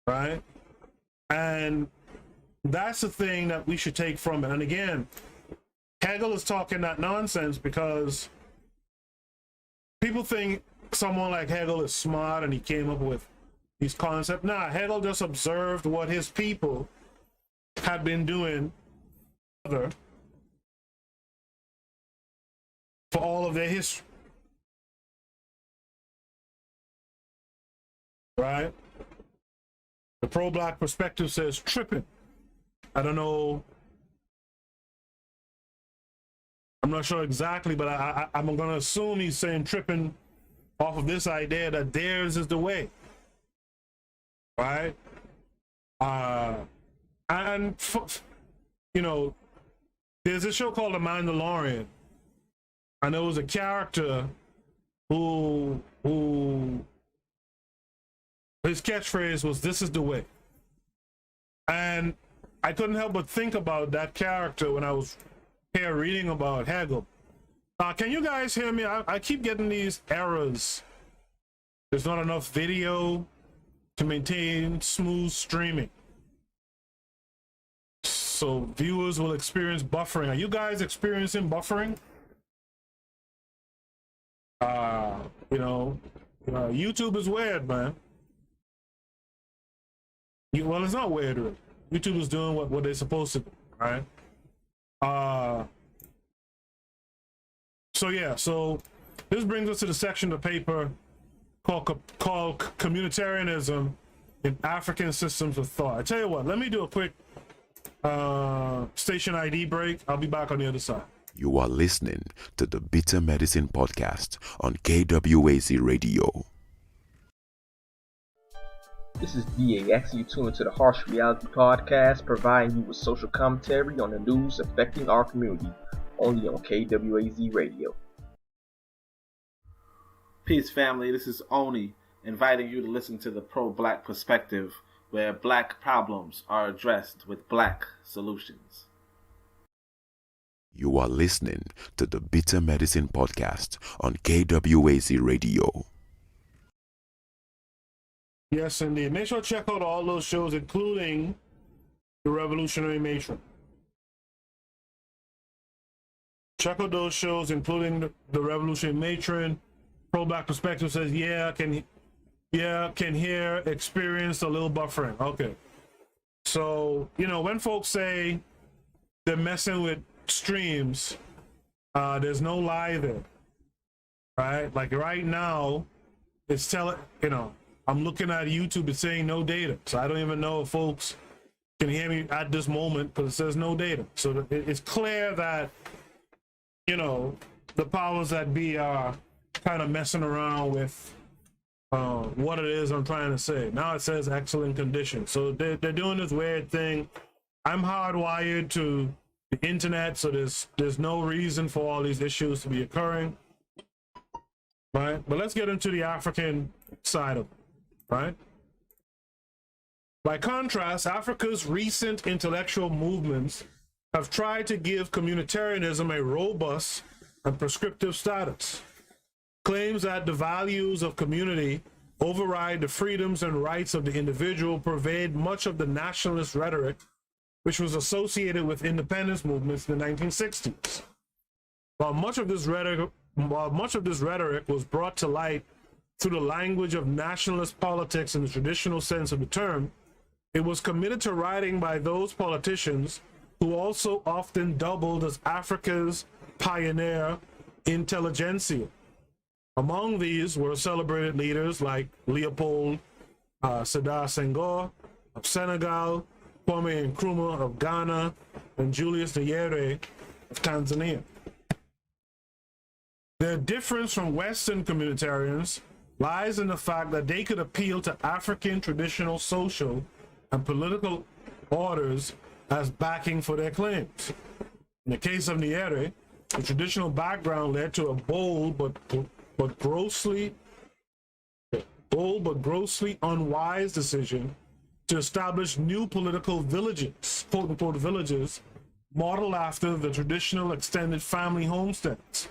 right? And that's the thing that we should take from it. And again, Hegel is talking that nonsense because people think someone like Hegel is smart and he came up with these concepts. Nah, Hegel just observed what his people had been doing for all of their history, right? The pro-black perspective says tripping. I don't know, I'm not sure exactly, but I'm going to assume he's saying tripping off of this idea that theirs is the way, right? And you know, there's a show called The Mandalorian, and there was a character who his catchphrase was, "This is the way." And I couldn't help but think about that character when I was here reading about Hegel. Can you guys hear me? I keep getting these errors. There's not enough video to maintain smooth streaming, so viewers will experience buffering. Are you guys experiencing buffering? You know, YouTube is weird, man. Well, it's not weird, really. YouTube is doing what they're supposed to do, right? So yeah, so this brings us to the section of the paper called Communitarianism in African Systems of Thought. I tell you what, let me do a quick station ID break. I'll be back on the other side. You are listening to the Bitter Medicine Podcast on KWAZ Radio. This is DAX. You tune into the Harsh Reality Podcast, providing you with social commentary on the news affecting our community, only on KWAZ Radio. Peace, family. This is Oni, inviting you to listen to the pro-black perspective, where black problems are addressed with black solutions. You are listening to the Bitter Medicine Podcast on KWAZ Radio. Yes, indeed. Make sure to check out all those shows, including the Revolutionary Matron. Check out those shows, including the Revolutionary Matron. Pro-Black Perspective says, can hear, experience a little buffering. Okay. So, you know, when folks say they're messing with streams, there's no lie there, right? Like right now, it's telling, you know, I'm looking at YouTube, it's saying no data. So I don't even know if folks can hear me at this moment because it says no data. So it's clear that, you know, the powers that be are kind of messing around with what it is I'm trying to say. Now it says excellent condition. So they're doing this weird thing. I'm hardwired to the internet, so there's no reason for all these issues to be occurring. right? But let's get into the African side of it, right? By contrast, Africa's recent intellectual movements have tried to give communitarianism a robust and prescriptive status. Claims that the values of community override the freedoms and rights of the individual pervade much of the nationalist rhetoric which was associated with independence movements in the 1960s. While much of this rhetoric was brought to light through the language of nationalist politics in the traditional sense of the term, it was committed to writing by those politicians who also often doubled as Africa's pioneer intelligentsia. Among these were celebrated leaders like Leopold Sedar Senghor of Senegal, Kwame Nkrumah of Ghana, and Julius Nyerere of Tanzania. Their difference from Western communitarians lies in the fact that they could appeal to African traditional social and political orders as backing for their claims. In the case of Nyerere, the traditional background led to a bold but grossly unwise decision to establish new political villages, quote-unquote villages, modeled after the traditional extended family homesteads.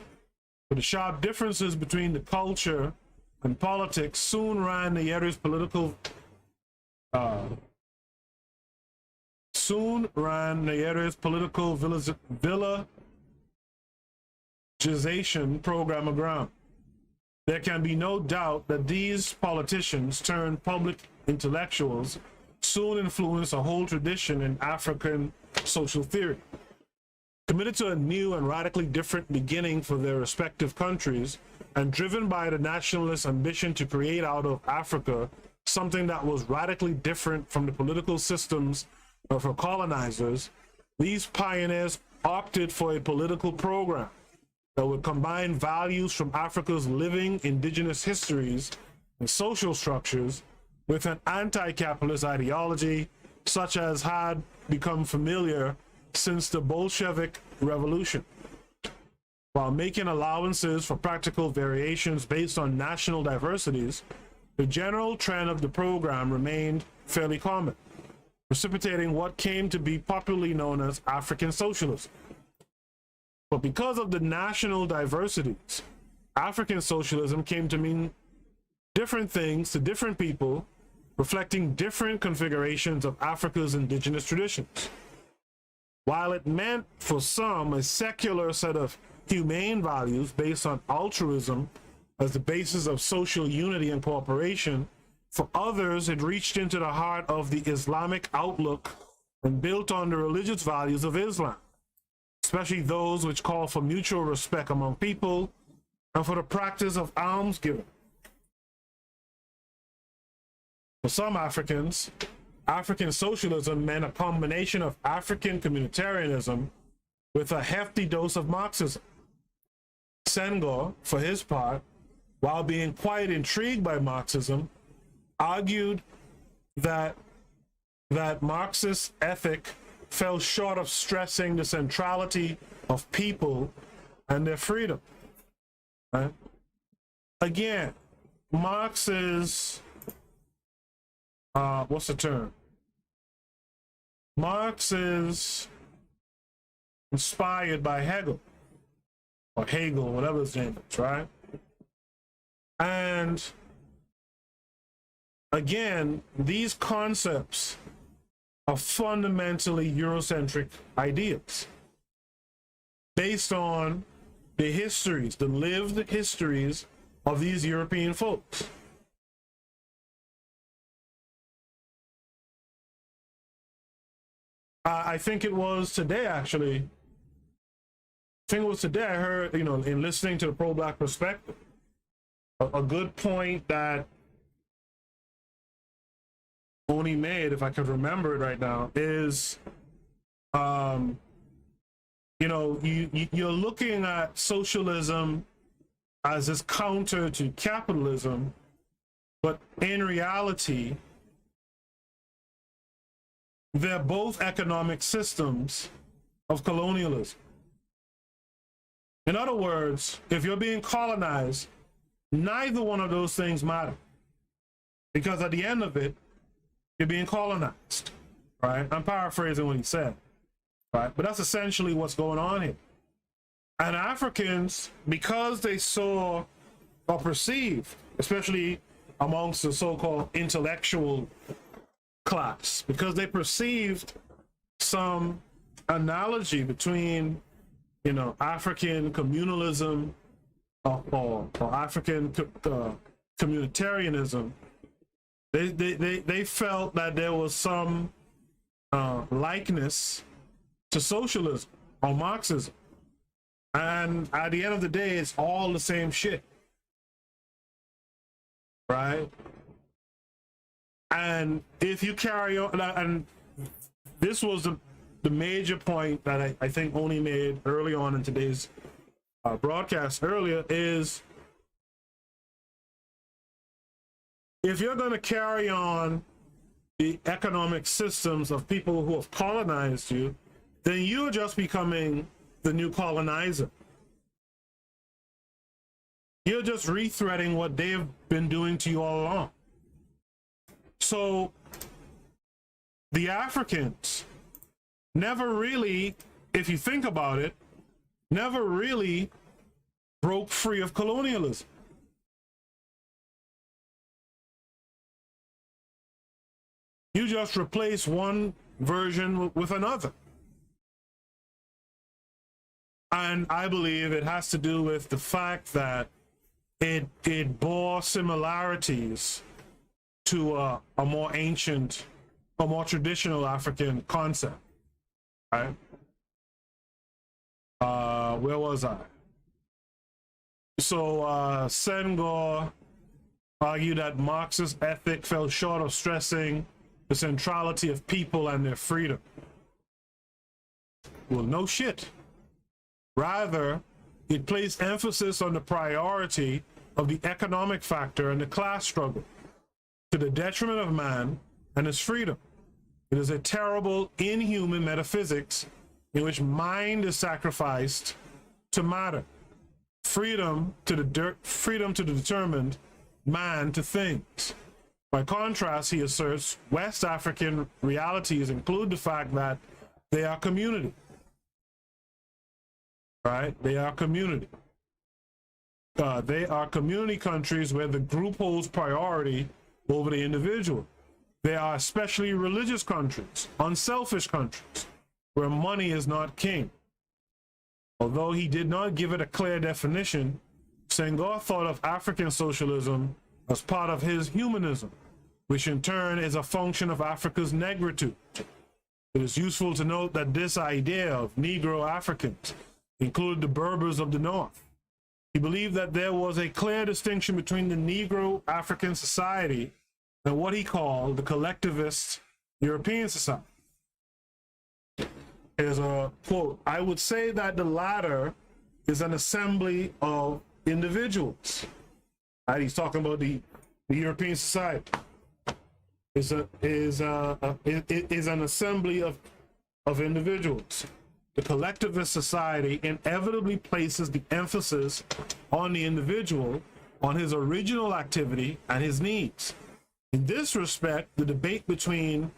But the sharp differences between the culture and politics soon ran Nyerere's political villagization program aground. There can be no doubt that these politicians turned public intellectuals soon influenced a whole tradition in African social theory. Committed to a new and radically different beginning for their respective countries, and driven by the nationalist ambition to create out of Africa something that was radically different from the political systems of her colonizers, these pioneers opted for a political program that would combine values from Africa's living indigenous histories and social structures with an anti-capitalist ideology such as had become familiar since the Bolshevik Revolution, while making allowances for practical variations based on national diversities. The general trend of the program remained fairly common, precipitating what came to be popularly known as African socialism. But because of the national diversities, African socialism came to mean different things to different people, reflecting different configurations of Africa's indigenous traditions. While it meant for some a secular set of humane values based on altruism as the basis of social unity and cooperation, for others it reached into the heart of the Islamic outlook and built on the religious values of Islam, especially those which call for mutual respect among people and for the practice of almsgiving. For some Africans, African socialism meant a combination of African communitarianism with a hefty dose of Marxism. Senghor, for his part, while being quite intrigued by Marxism, argued that Marxist ethic fell short of stressing the centrality of people and their freedom. Right? Again, Marx is what's the term? Marx is inspired by Hegel, or Hegel, whatever his name is, right? And again, these concepts are fundamentally Eurocentric ideas based on the histories, the lived histories of these European folks. I think it was today, actually. I think it was today I heard, in listening to the pro-black perspective, a good point that Oni made, if I could remember it right now, is, you're looking at socialism as this counter to capitalism, but in reality, they're both economic systems of colonialism. In other words, if you're being colonized, Neither one of those things matter, because at the end of it, you're being colonized, right? I'm paraphrasing what he said, right? But that's essentially what's going on here. And Africans, because they saw or perceived, especially amongst the so-called intellectual class, because they perceived some analogy between, you know, African communalism or African communitarianism, they felt that there was some likeness to socialism or Marxism. And at the end of the day, it's all the same shit, right? And if you carry on, and this was the major point that I think Oni made early on in today's broadcast earlier, is if you're going to carry on the economic systems of people who have colonized you, then you're just becoming the new colonizer. You're just rethreading what they've been doing to you all along. So the Africans never really, if you think about it, never really broke free of colonialism. You just replace one version with another. And I believe it has to do with the fact that it bore similarities to a more ancient, a more traditional African concept, right? Where was I? So Senghor argued that Marxist ethic fell short of stressing the centrality of people and their freedom. Well, no shit. Rather, it placed emphasis on the priority of the economic factor and the class struggle, to the detriment of man and his freedom. It is a terrible, inhuman metaphysics in which mind is sacrificed to matter, freedom to the determined, man to things. By contrast, he asserts, West African realities include the fact that they are community. Right? They are community. They are community countries where the group holds priority over the individual. They are especially religious countries, unselfish countries, where money is not king. Although he did not give it a clear definition, Senghor thought of African socialism as part of his humanism, which in turn is a function of Africa's negritude. It is useful to note that this idea of Negro Africans included the Berbers of the North. He believed that there was a clear distinction between the Negro African society and what he called the collectivist European society. Here's a quote: I would say that the latter is an assembly of individuals. Right? He's talking about the European society. Is an assembly of individuals. The collectivist society inevitably places the emphasis on the individual, on his original activity and his needs. In this respect, the debate between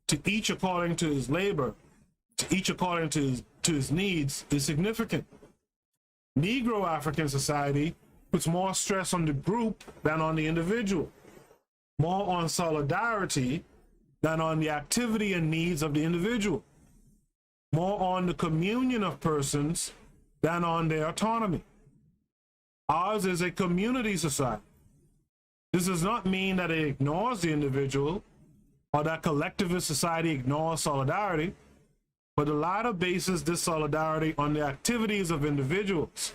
to each according to his labor, to each according to his needs is significant. Negro African society puts more stress on the group than on the individual, more on solidarity than on the activity and needs of the individual, more on the communion of persons than on their autonomy. Ours is a community society. This does not mean that it ignores the individual or that collectivist society ignores solidarity, but the latter bases this solidarity on the activities of individuals,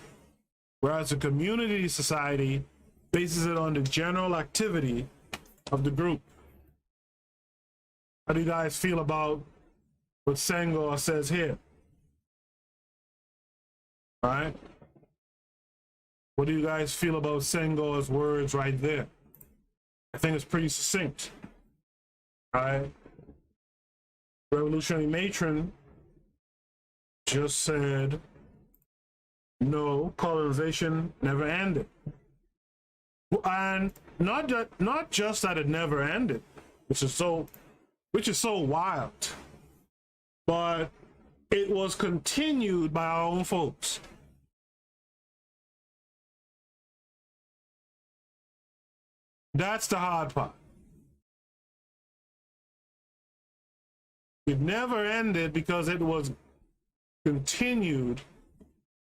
whereas the community society bases it on the general activity of the group. How do you guys feel about what Senghor says here? All right. What do you guys feel about Senghor's words right there? I think it's pretty succinct. All right. Revolutionary Matron just said, no, colonization never ended. And not just that it never ended, which is so wild, but it was continued by our own folks. That's the hard part. It never ended because it was continued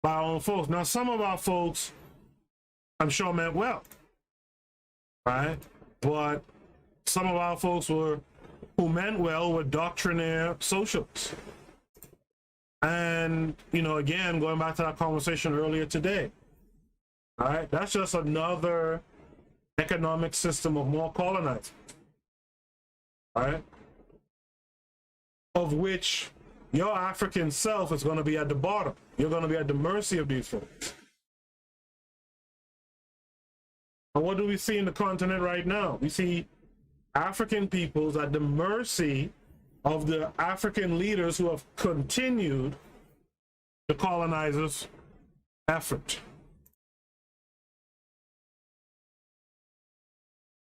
by our own folks. Now, some of our folks, I'm sure, meant well, right? But some of our folks who meant well were doctrinaire socialists. And, again, going back to that conversation earlier today, all right, that's just another economic system of more colonizing, all right, of which your African self is going to be at the bottom. You're going to be at the mercy of these folks. And what do we see in the continent right now? We see African peoples at the mercy of the African leaders who have continued the colonizers' effort.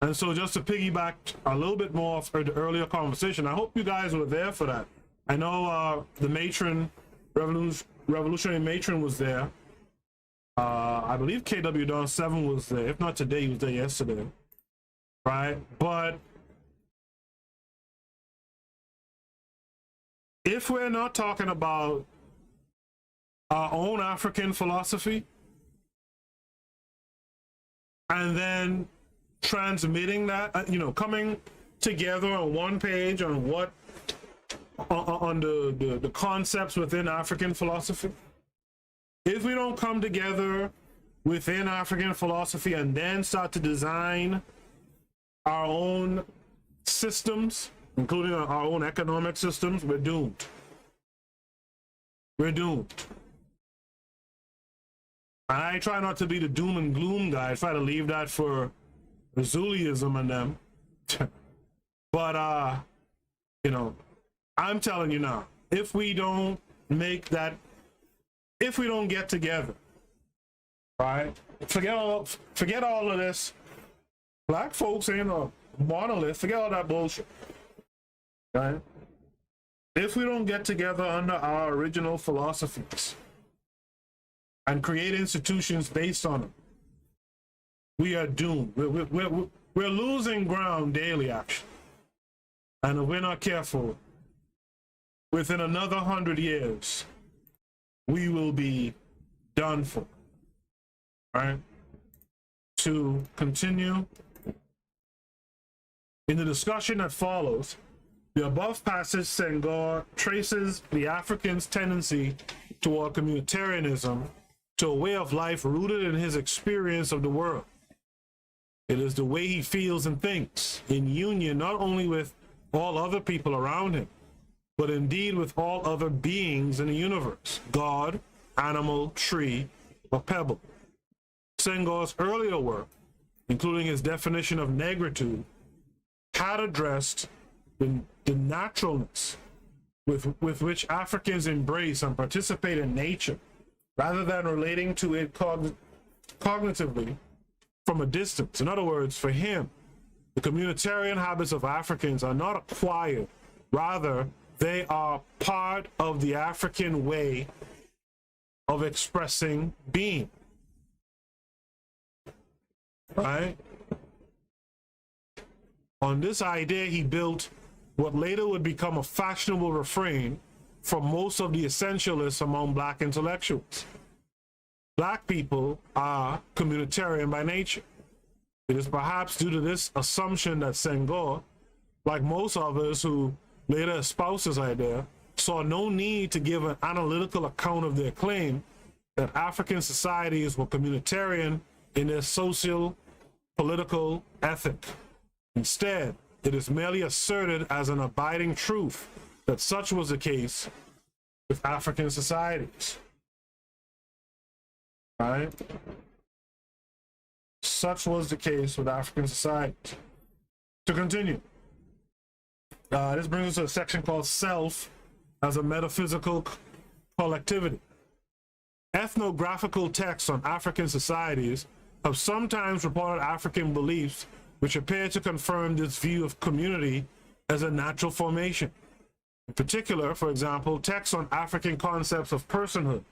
And so just to piggyback a little bit more off the earlier conversation, I hope you guys were there for that. I know the matron, revolutionary matron was there. I believe KW Don 7 was there. If not today, he was there yesterday. Right? But if we're not talking about our own African philosophy and then transmitting that, coming together on one page on what on the concepts within African philosophy, if we don't come together within African philosophy and then start to design our own systems, including our own economic systems, we're doomed. We're doomed. I try not to be the doom and gloom guy. I try to leave that for Zuliism and them. But, I'm telling you now, if we don't get together, right? Forget all of this. Black folks ain't a monolith. Forget all that bullshit. Right? If we don't get together under our original philosophies and create institutions based on them, we are doomed. We're losing ground daily, actually. And if we're not careful, within another 100 years, we will be done for. Right? To continue, in the discussion that follows, the above passage, Senghor traces the African's tendency toward communitarianism to a way of life rooted in his experience of the world. It is the way he feels and thinks, in union not only with all other people around him, but indeed with all other beings in the universe, God, animal, tree, or pebble. Senghor's earlier work, including his definition of negritude, had addressed the naturalness with which Africans embrace and participate in nature, rather than relating to it cognitively from a distance. In other words, for him, the communitarian habits of Africans are not acquired, rather, they are part of the African way of expressing being. Right? On this idea, he built what later would become a fashionable refrain from most of the essentialists among Black intellectuals. Black people are communitarian by nature. It is perhaps due to this assumption that Senghor, like most others who later espoused this idea, saw no need to give an analytical account of their claim that African societies were communitarian in their social, political ethic. Instead, it is merely asserted as an abiding truth that such was the case with African societies. Right? Such was the case with African societies. To continue, this brings us to a section called Self as a Metaphysical Collectivity. Ethnographical texts on African societies have sometimes reported African beliefs which appear to confirm this view of community as a natural formation. In particular, for example, texts on African concepts of personhood,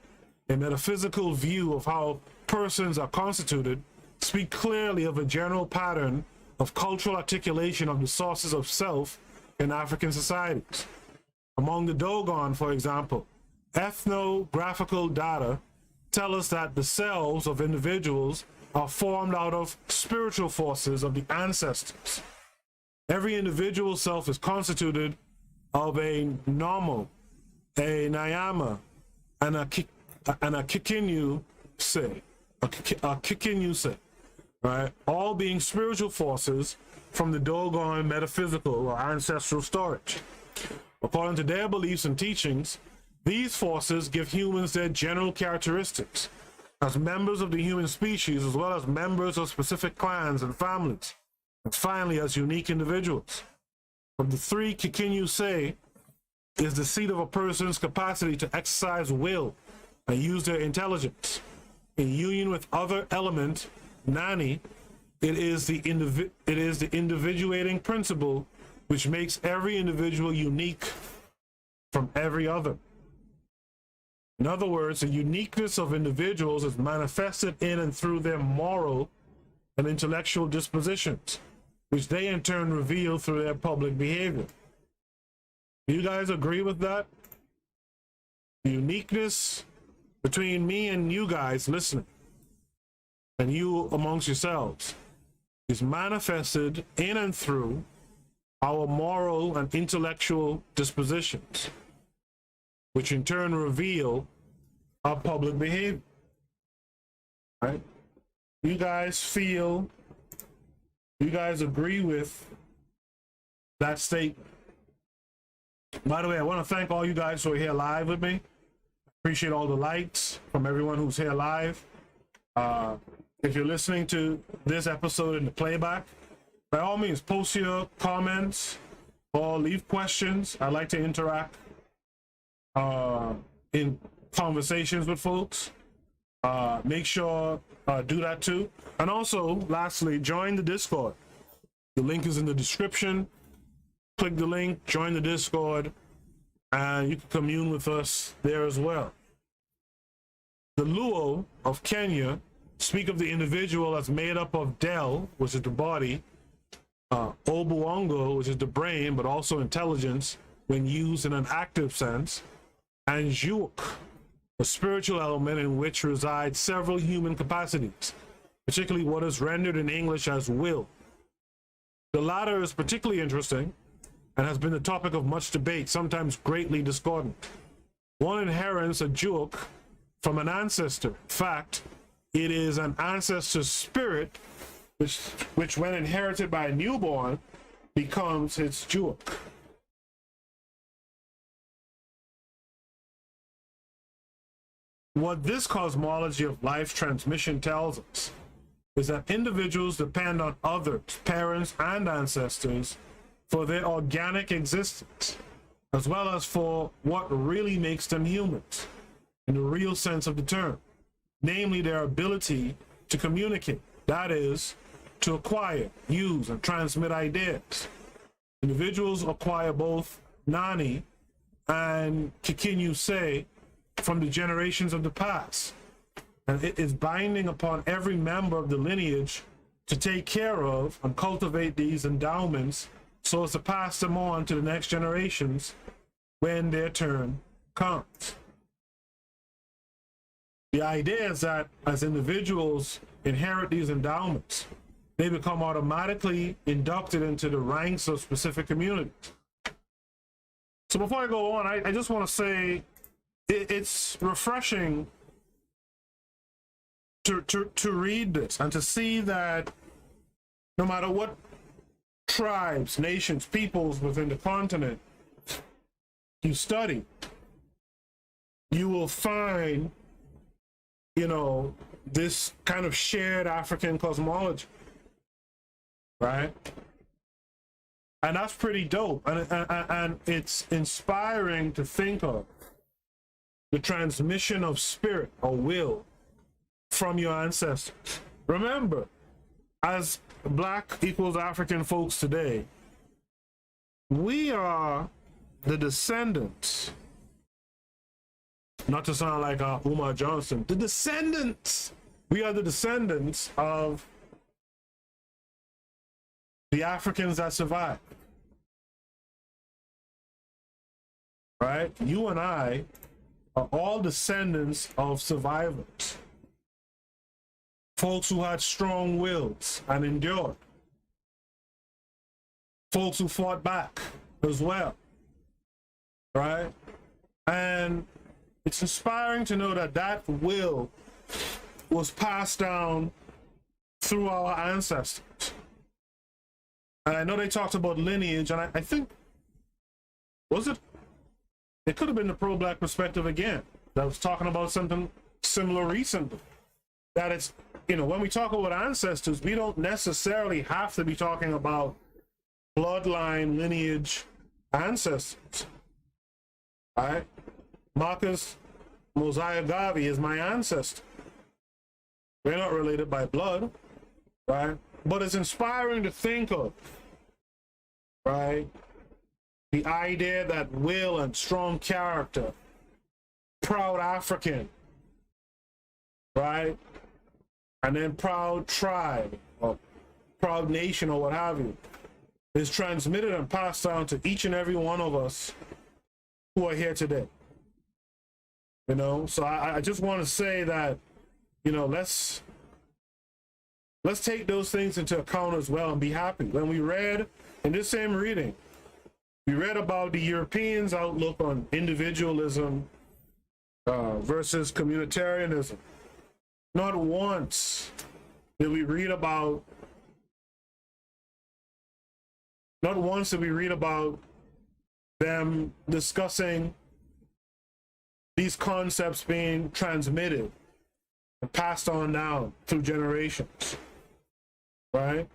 a metaphysical view of how persons are constituted, speak clearly of a general pattern of cultural articulation of the sources of self in African societies. Among the Dogon, for example, ethnographical data tell us that the selves of individuals are formed out of spiritual forces of the ancestors. Every individual self is constituted of a Nomo, a Nyama, and a Kikinyu Se, right? All being spiritual forces from the Dogon metaphysical or ancestral storage. According to their beliefs and teachings, these forces give humans their general characteristics as members of the human species, as well as members of specific clans and families, and finally as unique individuals. Of the three, Kikinyu Se is the seat of a person's capacity to exercise will and use their intelligence. In union with other element, Nani, it is the individuating principle which makes every individual unique from every other. In other words, the uniqueness of individuals is manifested in and through their moral and intellectual dispositions, which they in turn reveal through their public behavior. Do you guys agree with that? The uniqueness between me and you guys listening, and you amongst yourselves, is manifested in and through our moral and intellectual dispositions, which in turn reveal our public behavior. Right? You guys feel, you guys agree with that statement? By the way, I want to thank all you guys who are here live with me. Appreciate all the likes from everyone who's here live. If you're listening to this episode in the playback, by all means, post your comments or leave questions. I like to interact in conversations with folks. Make sure do that too. And also, lastly, join the Discord. The link is in the description. Click the link, join the Discord, and you can commune with us there as well. The Luo of Kenya speak of the individual as made up of Del, which is the body, Obuongo, which is the brain, but also intelligence when used in an active sense, and Juk, a spiritual element in which reside several human capacities, particularly what is rendered in English as will. The latter is particularly interesting and has been the topic of much debate, sometimes greatly discordant. One inherits a Juk from an ancestor. In fact, it is an ancestor's spirit which when inherited by a newborn, becomes its Juk. What this cosmology of life transmission tells us is that individuals depend on others, parents and ancestors, for their organic existence, as well as for what really makes them humans, in the real sense of the term, namely their ability to communicate, that is, to acquire, use, and transmit ideas. Individuals acquire both Nani and Kikinyu Se from the generations of the past, and it is binding upon every member of the lineage to take care of and cultivate these endowments so as to pass them on to the next generations when their turn comes. The idea is that as individuals inherit these endowments, they become automatically inducted into the ranks of specific communities. So before I go on, I just want to say it's refreshing to read this and to see that no matter what tribes, nations, peoples within the continent you study, you will find, you know, this kind of shared African cosmology, right? And that's pretty dope, and it's inspiring to think of the transmission of spirit or will from your ancestors. remember, as Black equals African folks today, we are the descendants, not to sound like Umar Johnson, the descendants. We are the descendants of the Africans that survived. Right? You and I are all descendants of survivors. Folks who had strong wills and endured. Folks who fought back as well. Right? And it's inspiring to know that that will was passed down through our ancestors. And I know they talked about lineage, and I think, was it? It could have been the pro-Black perspective again that was talking about something similar recently. That it's, you know, when we talk about ancestors, we don't necessarily have to be talking about bloodline, lineage, ancestors. All right? Marcus Mosiah Garvey is my ancestor. We're not related by blood, right? But it's inspiring to think of, right? The idea that will and strong character, proud African, right? And then proud tribe or proud nation or what have you is transmitted and passed down to each and every one of us who are here today. You know, so I just want to say that, you know, let's take those things into account as well and be happy. When we read in this same reading, we read about the Europeans' outlook on individualism versus communitarianism. Not once did we read about them discussing these concepts being transmitted and passed on down through generations, right?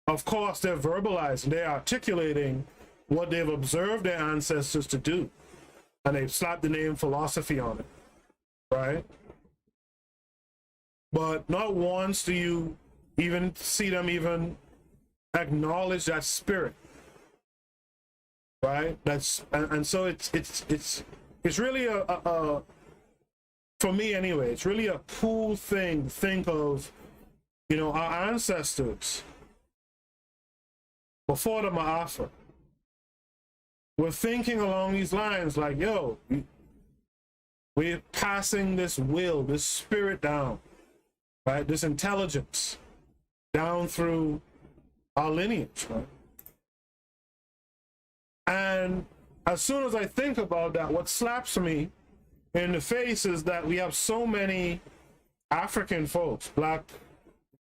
Of course, they're verbalizing, they're articulating what they've observed their ancestors to do, and they've slapped the name philosophy on it, right? But not once do you even see them even acknowledge that spirit, right? And so it's really a for me anyway, it's really a cool thing to think of, you know, our ancestors before the Ma'afa were thinking along these lines like, yo, we're passing this will, this spirit down, right? This intelligence down through our lineage, right? And as soon as I think about that, what slaps me in the face is that we have so many African folks, Black,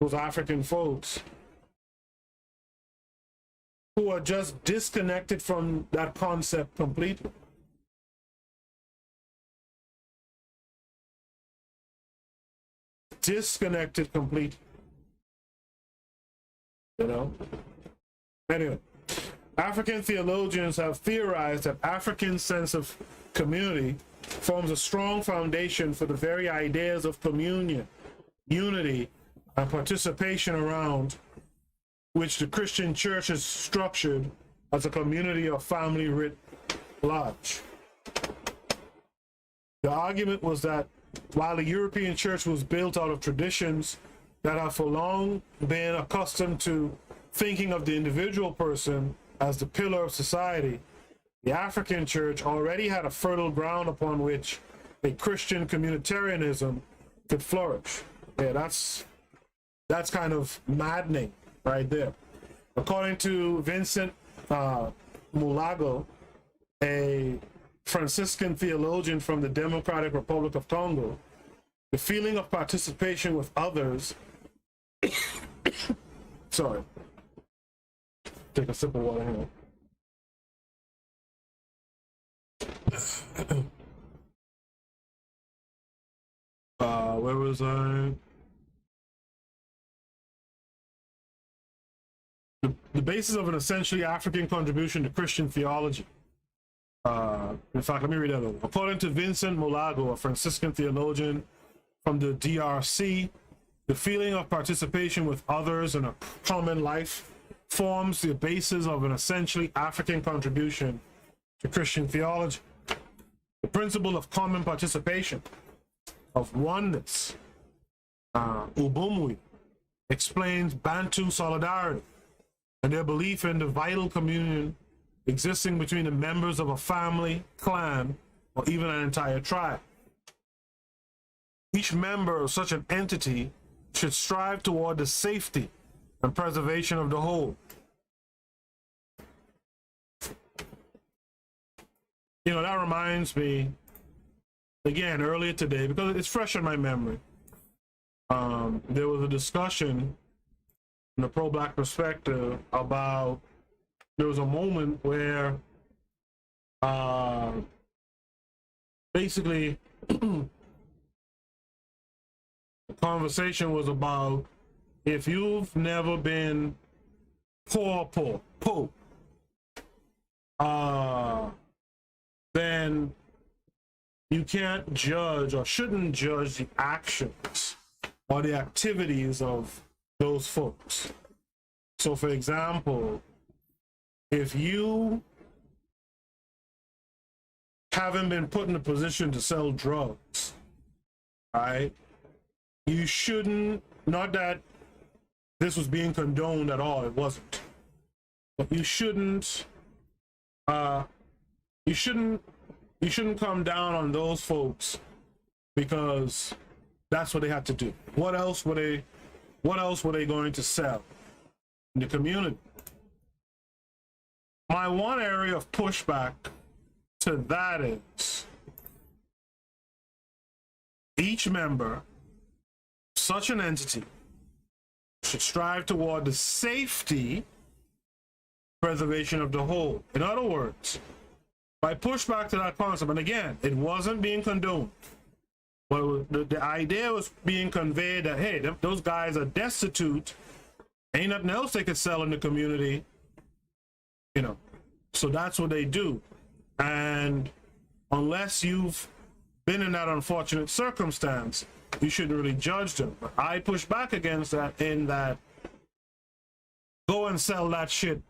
those African folks, who are just disconnected from that concept completely. Disconnected completely. You know? Anyway, African theologians have theorized that African sense of community forms a strong foundation for the very ideas of communion, unity, and participation around which the Christian church is structured as a community or family writ large. The argument was that while the European church was built out of traditions that have for long been accustomed to thinking of the individual person as the pillar of society, the African church already had a fertile ground upon which a Christian communitarianism could flourish. Yeah, that's kind of maddening right there. According to Vincent Mulago, a Franciscan theologian from the Democratic Republic of Congo, the feeling of participation with others sorry, take a sip of water here. Where was I? The basis of an essentially African contribution to Christian theology. In fact, let me read that over. According to Vincent Molago, a Franciscan theologian from the DRC, The feeling of participation with others in a common life forms the basis of an essentially African contribution to Christian theology. The principle of common participation, of oneness, ubumwi, explains Bantu solidarity and their belief in the vital communion existing between the members of a family, clan, or even an entire tribe. Each member of such an entity should strive toward the safety and preservation of the whole. You know, that reminds me, again, earlier today, because it's fresh in my memory, there was a discussion in the pro-Black perspective about, there was a moment where basically the conversation was about, if you've never been poor, then you can't judge or shouldn't judge the actions or the activities of those folks. So for example, if you haven't been put in a position to sell drugs, right, you shouldn't, not that this was being condoned at all, it wasn't, but you shouldn't come down on those folks because that's what they had to do. What else were they going to sell in the community? My one area of pushback to that is, each member, such an entity, should strive toward the safety, preservation of the whole. In other words, my pushback to that concept, and again, it wasn't being condoned, but the idea was being conveyed that, hey, those guys are destitute, ain't nothing else they could sell in the community, you know, so that's what they do. And unless you've been in that unfortunate circumstance, you shouldn't really judge them. But I push back against that, in that, go and sell that shit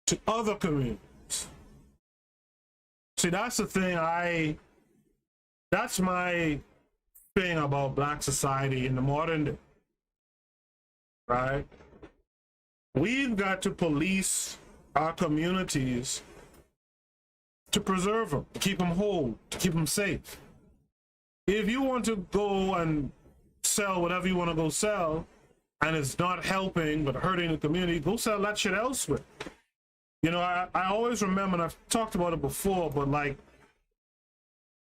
to other communities. See, that's the thing, that's my thing about Black society in the modern day, right? We've got to police our communities to preserve them, to keep them whole, to keep them safe. If you want to go and sell whatever you want to go sell, and it's not helping but hurting the community, go sell that shit elsewhere. You know, I always remember, and I've talked about it before, but like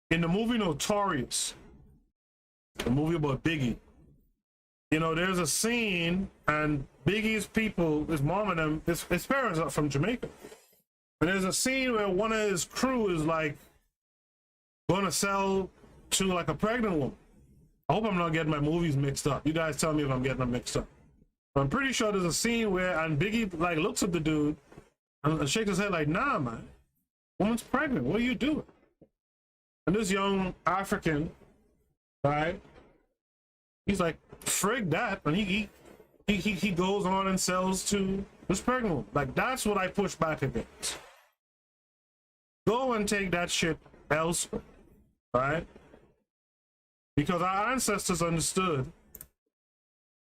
in the movie Notorious, the movie about Biggie, you know, there's a scene, and Biggie's people, his mom and them, his parents are from Jamaica. And there's a scene where one of his crew is like going to sell to like a pregnant woman. I hope I'm not getting my movies mixed up. You guys tell me if I'm getting them mixed up. But I'm pretty sure there's a scene where, and Biggie like looks at the dude and shakes his head like, nah, man, woman's pregnant. What are you doing? And this young African, right? He's like, frig that, and he goes on and sells to this pregnant woman. Like, that's what I push back against. Go and take that shit elsewhere, right? Because our ancestors understood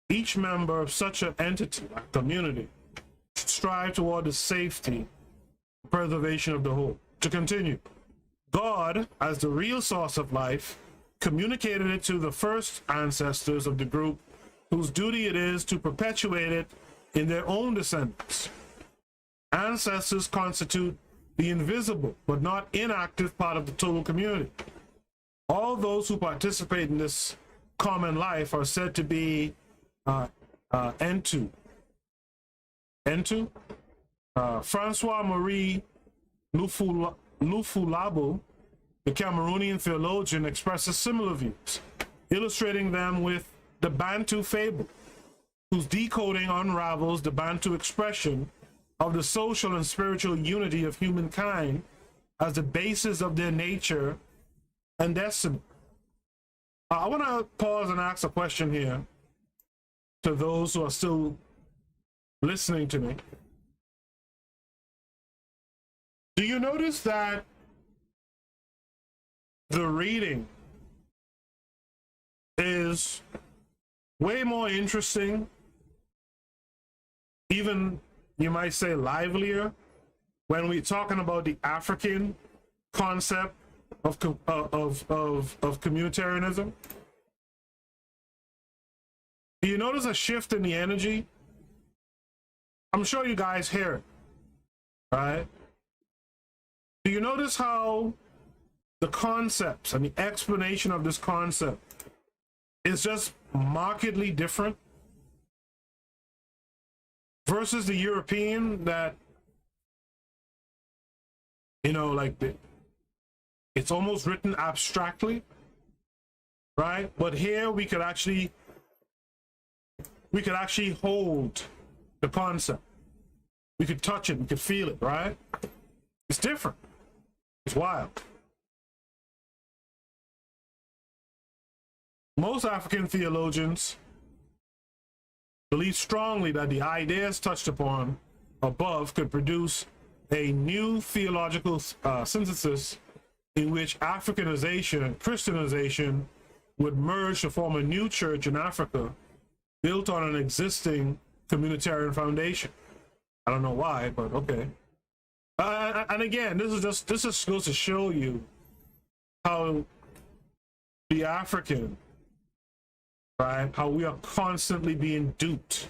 each member of such an entity, a community, should strive toward the safety, preservation of the whole. To continue, God, as the real source of life, communicated it to the first ancestors of the group, whose duty it is to perpetuate it in their own descendants. Ancestors constitute the invisible but not inactive part of the total community. All those who participate in this common life are said to be Entu. Francois-Marie Lufulabo, the Cameroonian theologian, expresses similar views, illustrating them with the Bantu fable, whose decoding unravels the Bantu expression of the social and spiritual unity of humankind as the basis of their nature and destiny. I want to pause and ask a question here. to those who are still listening to me. Do you notice that the reading is way more interesting, even you might say livelier, when we're talking about the African concept of communitarianism? Do you notice a shift in the energy? I'm sure you guys hear it, right? Do you notice how the concepts and the explanation of this concept is just markedly different versus the European that, you know, like it's almost written abstractly, right? But here we could actually hold the concept. We could touch it, we could feel it, right? It's different. It's wild. Most African theologians believe strongly that the ideas touched upon above could produce a new theological synthesis in which Africanization and Christianization would merge to form a new church in Africa built on an existing communitarian foundation. I don't know why, but okay. And again, this just goes to show you how the African, right, how we are constantly being duped,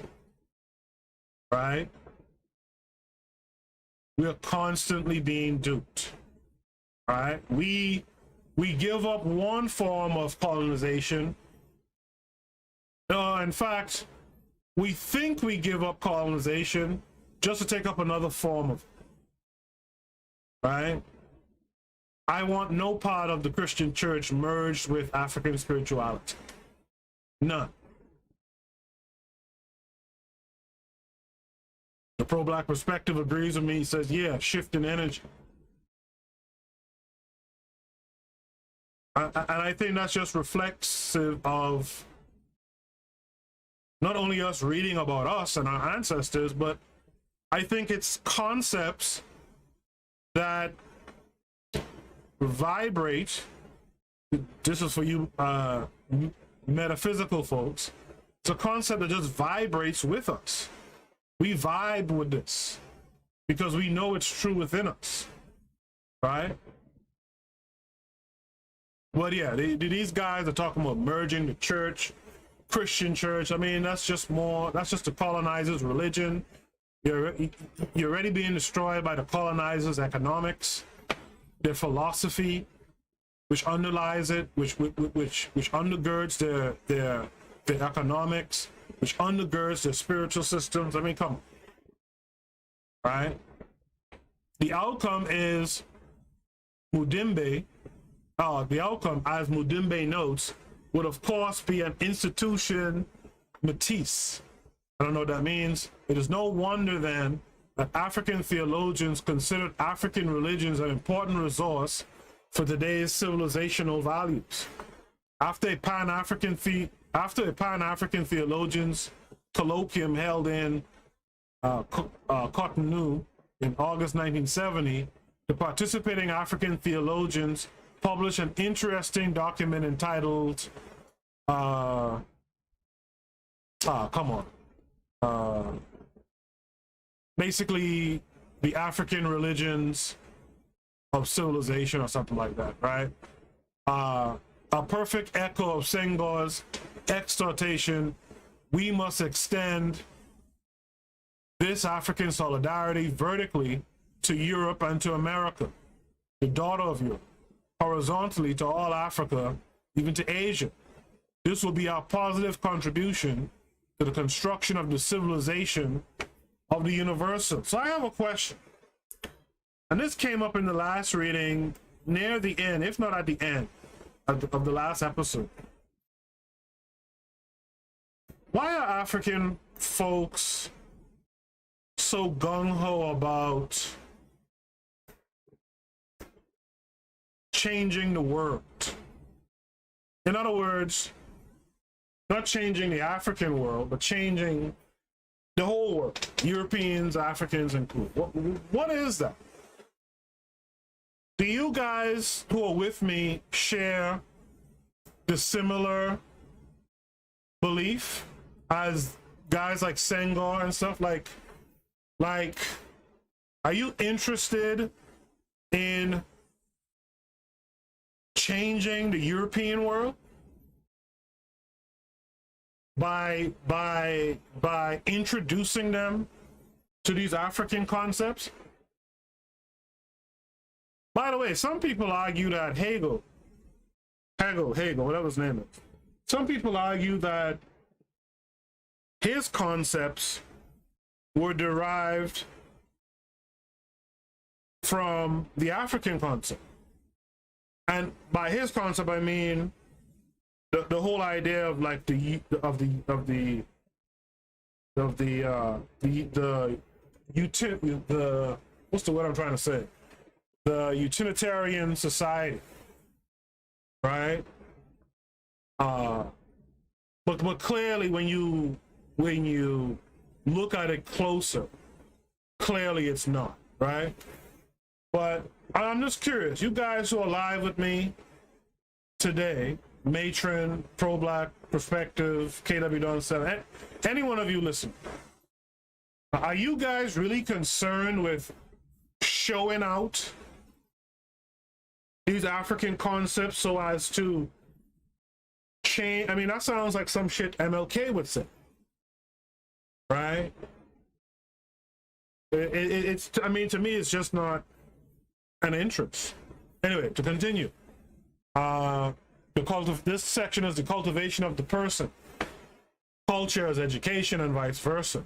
right? We are constantly being duped, right? We give up one form of colonization. In fact, we think we give up colonization just to take up another form of it, right? I want no part of the Christian church merged with African spirituality. None. The pro-black perspective agrees with me. He says, yeah, shift in energy. And I think that's just reflexive of not only us reading about us and our ancestors, but I think it's concepts that vibrate. This is for you metaphysical folks. It's a concept that just vibrates with us. We vibe with this because we know it's true within us, right? But yeah, these guys are talking about merging the church, Christian church. I mean, that's just the colonizers' religion. You're already being destroyed by the colonizers' economics, their philosophy, which underlies it, which undergirds their economics, which undergirds their spiritual systems. I mean, come on, right? The outcome is Mudimbe. The outcome, as Mudimbe notes, would of course be an institution matisse. I don't know what that means. It is no wonder then that African theologians considered African religions an important resource for today's civilizational values. After a Pan-African theologians colloquium held in Cotonou in August 1970, the participating African theologians published an interesting document entitled basically the African religions of civilization or something like that, right? A perfect echo of Senghor's exhortation: we must extend this African solidarity vertically to Europe and to America, the daughter of Europe, horizontally to all Africa, even to Asia. This will be our positive contribution to the construction of the civilization of the universal. So I have a question, and this came up in the last reading near the end, if not at the end of the last episode. Why are African folks so gung-ho about changing the world? In other words, not changing the African world, but changing the whole world, Europeans, Africans included. What is that? Do you guys who are with me share the similar belief as guys like Senghor and stuff? Like, are you interested in changing the European world by introducing them to these African concepts? By the way, some people argue that Hegel, whatever his name is, some people argue that his concepts were derived from the African concept. And by his concept, I mean the whole idea of like what's the word I'm trying to say? The utilitarian society, right? But clearly, when you look at it closer, clearly it's not, right? But I'm just curious, you guys who are live with me today, Matron, Pro Black, Perspective, KW Don 7, any one of you listen, are you guys really concerned with showing out these African concepts so as to change? I mean, that sounds like some shit MLK would say, right? It's I mean, to me, it's just not an interest. Anyway, to continue, this section is the cultivation of the person, culture as education, and vice versa.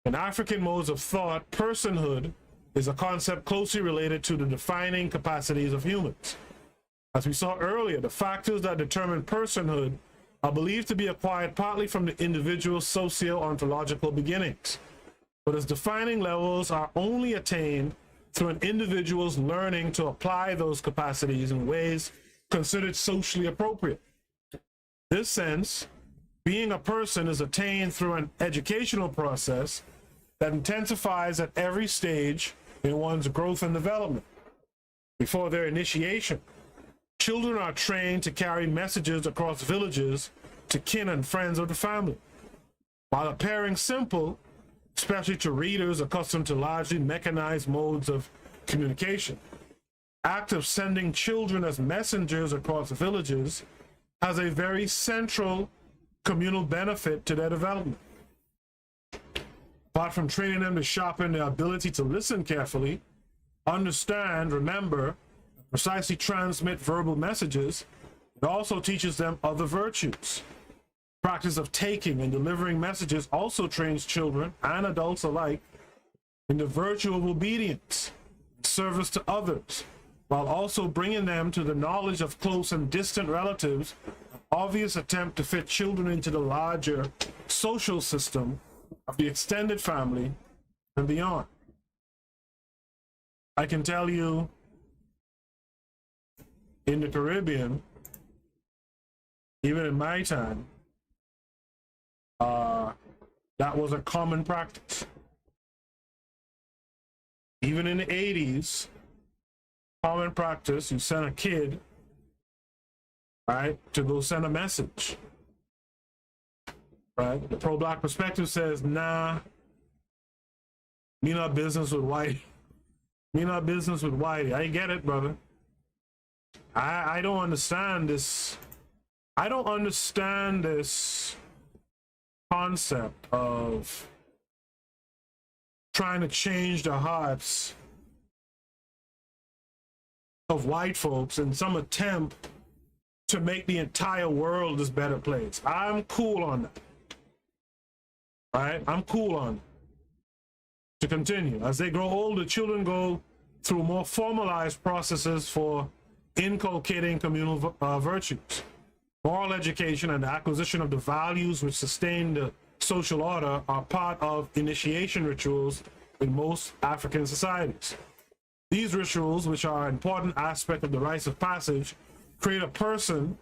In African modes of thought, personhood is a concept closely related to the defining capacities of humans. As we saw earlier, the factors that determine personhood are believed to be acquired partly from the individual's socio-ontological beginnings, but its defining levels are only attained through an individual's learning to apply those capacities in ways considered socially appropriate. In this sense, being a person is attained through an educational process that intensifies at every stage in one's growth and development. Before their initiation, children are trained to carry messages across villages to kin and friends of the family. While appearing simple, especially to readers accustomed to largely mechanized modes of communication, the act of sending children as messengers across villages has a very central communal benefit to their development. Apart from training them to sharpen their ability to listen carefully, understand, remember, and precisely transmit verbal messages, it also teaches them other virtues. Practice of taking and delivering messages also trains children and adults alike in the virtue of obedience, service to others, while also bringing them to the knowledge of close and distant relatives, an obvious attempt to fit children into the larger social system of the extended family and beyond. I can tell you, in the Caribbean, even in my time, that was a common practice. Even in the 80s, common practice, you send a kid, right, to go send a message. Right? The pro-black perspective says, nah, me not business with white. Me not business with whitey. I get it, brother. I don't understand this. I don't understand this concept of trying to change the hearts of white folks in some attempt to make the entire world this better place. I'm cool on that. All right, I'm cool on it. To continue, as they grow older, children go through more formalized processes for inculcating communal virtues. Moral education and the acquisition of the values which sustain the social order are part of initiation rituals in most African societies. These rituals, which are an important aspect of the rites of passage, create a person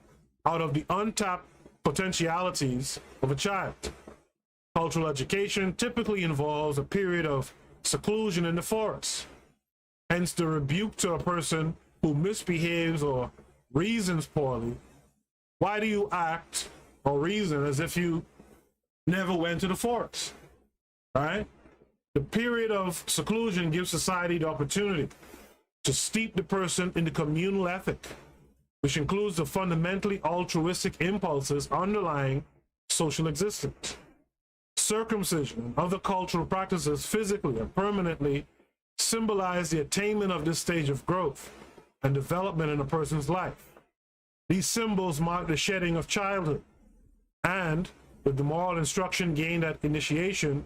out of the untapped potentialities of a child. Cultural education typically involves a period of seclusion in the forest. Hence, the rebuke to a person who misbehaves or reasons poorly. Why do you act or reason as if you never went to the forest? Right? The period of seclusion gives society the opportunity to steep the person in the communal ethic, which includes the fundamentally altruistic impulses underlying social existence. Circumcision and other cultural practices physically and permanently symbolize the attainment of this stage of growth and development in a person's life. These symbols mark the shedding of childhood, and, with the moral instruction gained at initiation,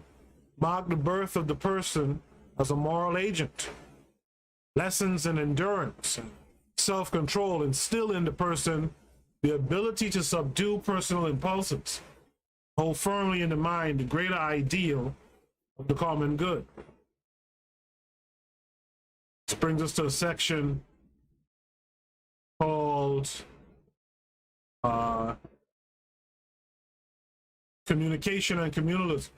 mark the birth of the person as a moral agent. Lessons in endurance and self-control instill in the person the ability to subdue personal impulses, hold firmly in the mind the greater ideal of the common good. This brings us to a section called Communication and Communalism.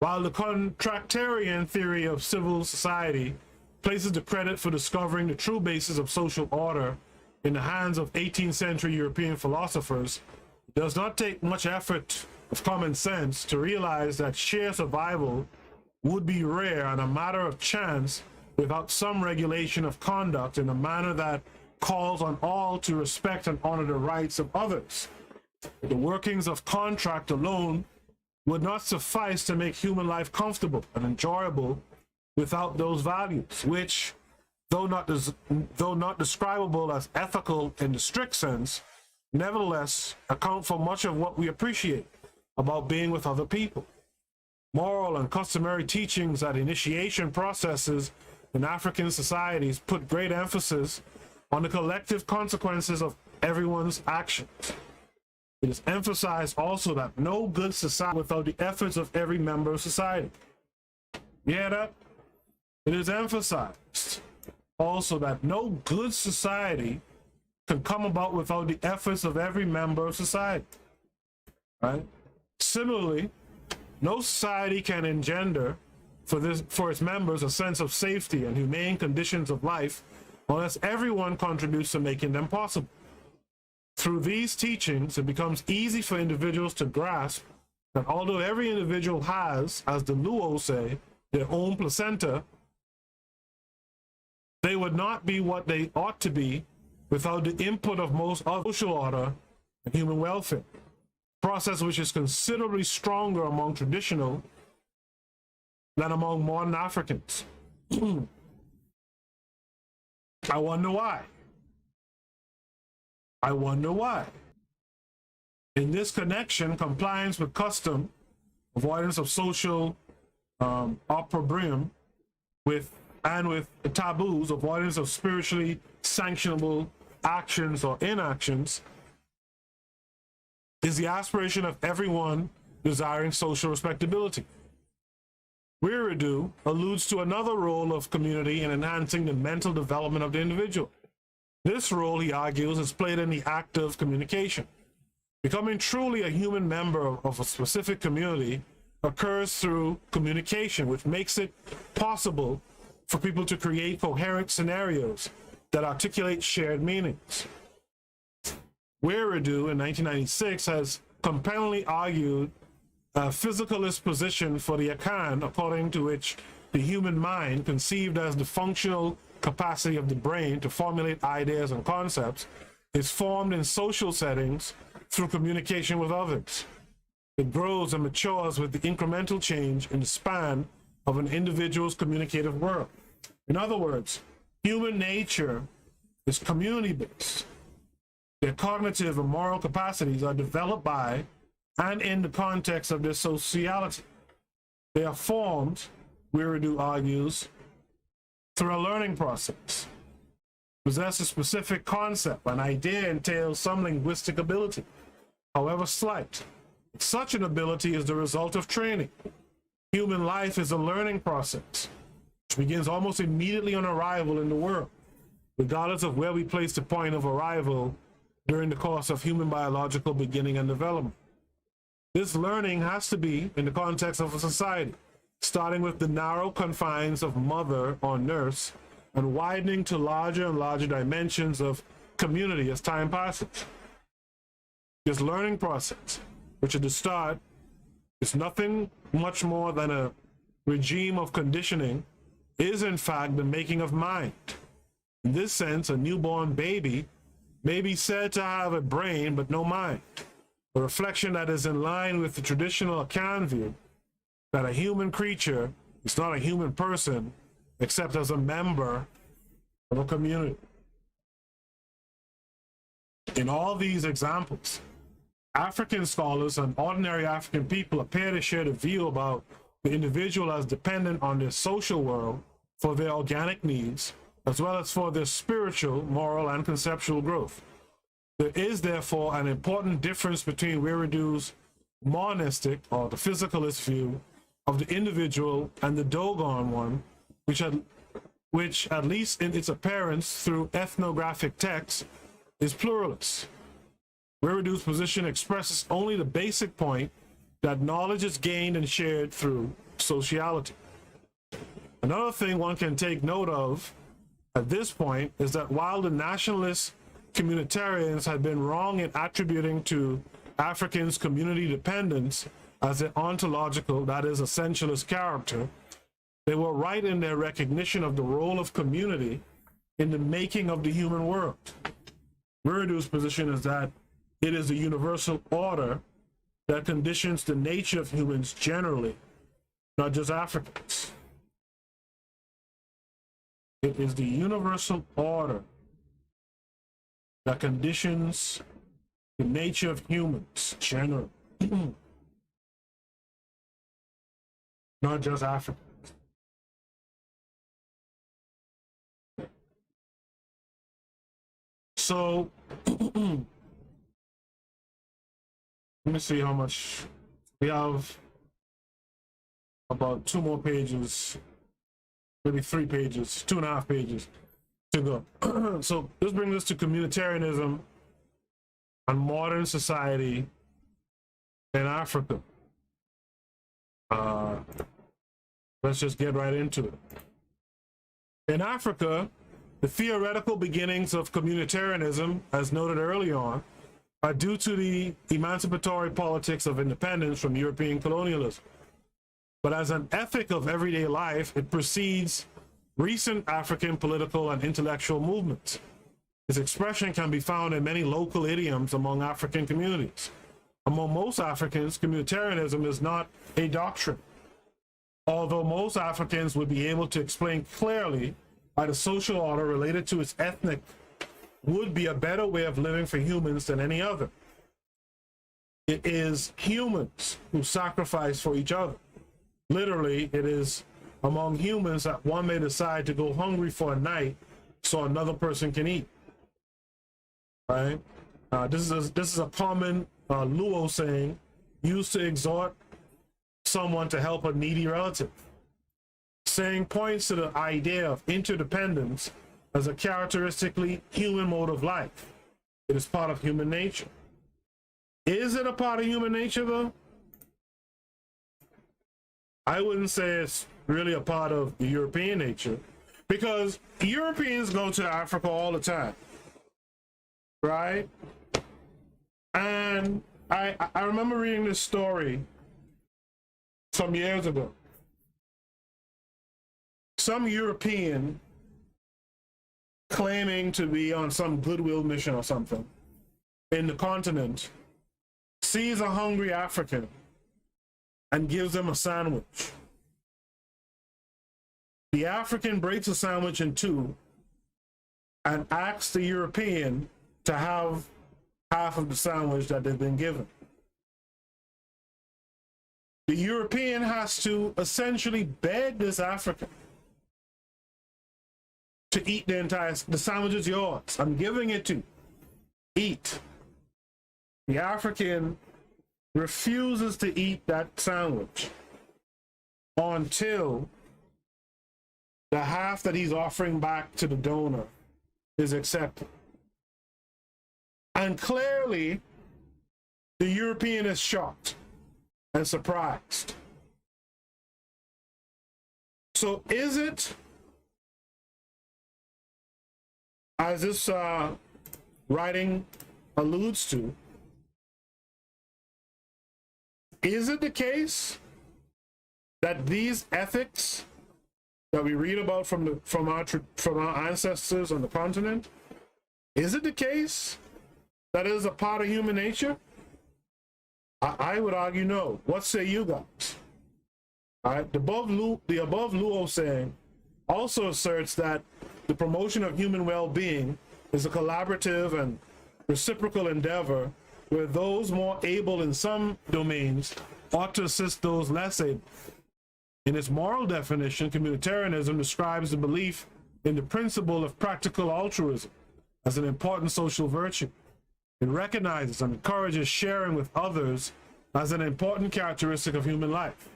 While the contractarian theory of civil society places the credit for discovering the true basis of social order in the hands of 18th century European philosophers, it does not take much effort of common sense to realize that sheer survival would be rare and a matter of chance without some regulation of conduct in a manner that calls on all to respect and honor the rights of others. The workings of contract alone would not suffice to make human life comfortable and enjoyable without those values, which, though not describable as ethical in the strict sense, nevertheless account for much of what we appreciate about being with other people. Moral and customary teachings at initiation processes in African societies put great emphasis on the collective consequences of everyone's actions. It is emphasized also that no good society without the efforts of every member of society. You hear that? It is emphasized also that no good society can come about without the efforts of every member of society. Right? Similarly, no society can engender for its members a sense of safety and humane conditions of life unless everyone contributes to making them possible. Through these teachings, it becomes easy for individuals to grasp that although every individual has, as the Luo say, their own placenta, they would not be what they ought to be without the input of most of social order and human welfare, a process which is considerably stronger among traditional than among modern Africans. I wonder why. I wonder why. In this connection, compliance with custom, avoidance of social opprobrium, with taboos, avoidance of spiritually sanctionable actions or inactions, is the aspiration of everyone desiring social respectability. Weiradu alludes to another role of community in enhancing the mental development of the individual. This role, he argues, is played in the act of communication. Becoming truly a human member of a specific community occurs through communication, which makes it possible for people to create coherent scenarios that articulate shared meanings. Weiradu, in 1996, has compellingly argued a physicalist position for the Akan, according to which the human mind, conceived as the functional capacity of the brain to formulate ideas and concepts, is formed in social settings through communication with others. It grows and matures with the incremental change in the span of an individual's communicative world. In other words, human nature is community-based. Their cognitive and moral capacities are developed by and in the context of their sociality. They are formed, Weiradu argues, through a learning process. Possess a specific concept, an idea entails some linguistic ability, however slight. Such an ability is the result of training. Human life is a learning process, which begins almost immediately on arrival in the world, regardless of where we place the point of arrival during the course of human biological beginning and development. This learning has to be in the context of a society, starting with the narrow confines of mother or nurse and widening to larger and larger dimensions of community as time passes. This learning process, which at the start is nothing much more than a regime of conditioning, is in fact the making of mind. In this sense, a newborn baby may be said to have a brain but no mind, a reflection that is in line with the traditional Akan view that a human creature is not a human person except as a member of a community. In all these examples, African scholars and ordinary African people appear to share the view about the individual as dependent on their social world for their organic needs, as well as for their spiritual, moral, and conceptual growth. There is therefore an important difference between Wiredu's monistic, or the physicalist view of the individual, and the Dogon one, which at least in its appearance through ethnographic texts, is pluralist. Wiredu's position expresses only the basic point that knowledge is gained and shared through sociality. Another thing one can take note of at this point is that while the nationalist communitarians had been wrong in attributing to Africans community dependence as their ontological, that is, essentialist character, they were right in their recognition of the role of community in the making of the human world. Wiredu's position is that it is a universal order that conditions the nature of humans generally, not just Africans. It is the universal order that conditions the nature of humans generally, not just Africans. So, let me see how much we have. About 2 more pages, maybe 3 pages, 2.5 pages to go. So this brings us to communitarianism and modern society in Africa. Let's just get right into it. In Africa, the theoretical beginnings of communitarianism, as noted early on, are due to the emancipatory politics of independence from European colonialism. But as an ethic of everyday life, it precedes recent African political and intellectual movements. Its expression can be found in many local idioms among African communities. Among most Africans, communitarianism is not a doctrine, although most Africans would be able to explain clearly why the social order related to its ethnic would be a better way of living for humans than any other. It is humans who sacrifice for each other. Literally, it is among humans that one may decide to go hungry for a night so another person can eat. Right? This is a common Luo saying used to exhort someone to help a needy relative. Saying points to the idea of interdependence as a characteristically human mode of life. It is part of human nature. Is it a part of human nature, though? I wouldn't say it's really a part of the European nature, because Europeans go to Africa all the time, right? And I remember reading this story some years ago. Some European claiming to be on some goodwill mission or something in the continent sees a hungry African and gives them a sandwich. The African breaks the sandwich in 2 and asks the European to have half of the sandwich that they've been given. The European has to essentially beg this African to eat the sandwich is yours. I'm giving it to you. Eat. The African refuses to eat that sandwich until the half that he's offering back to the donor is accepted. And clearly, the European is shocked and surprised. So is it, as this writing alludes to, is it the case that these ethics that we read about from our ancestors on the continent, is it the case that is a part of human nature? I would argue no. What say you guys? All right. The above Luo saying also asserts that the promotion of human well-being is a collaborative and reciprocal endeavor where those more able in some domains ought to assist those less able. In its moral definition, communitarianism describes the belief in the principle of practical altruism as an important social virtue. It recognizes and encourages sharing with others as an important characteristic of human life.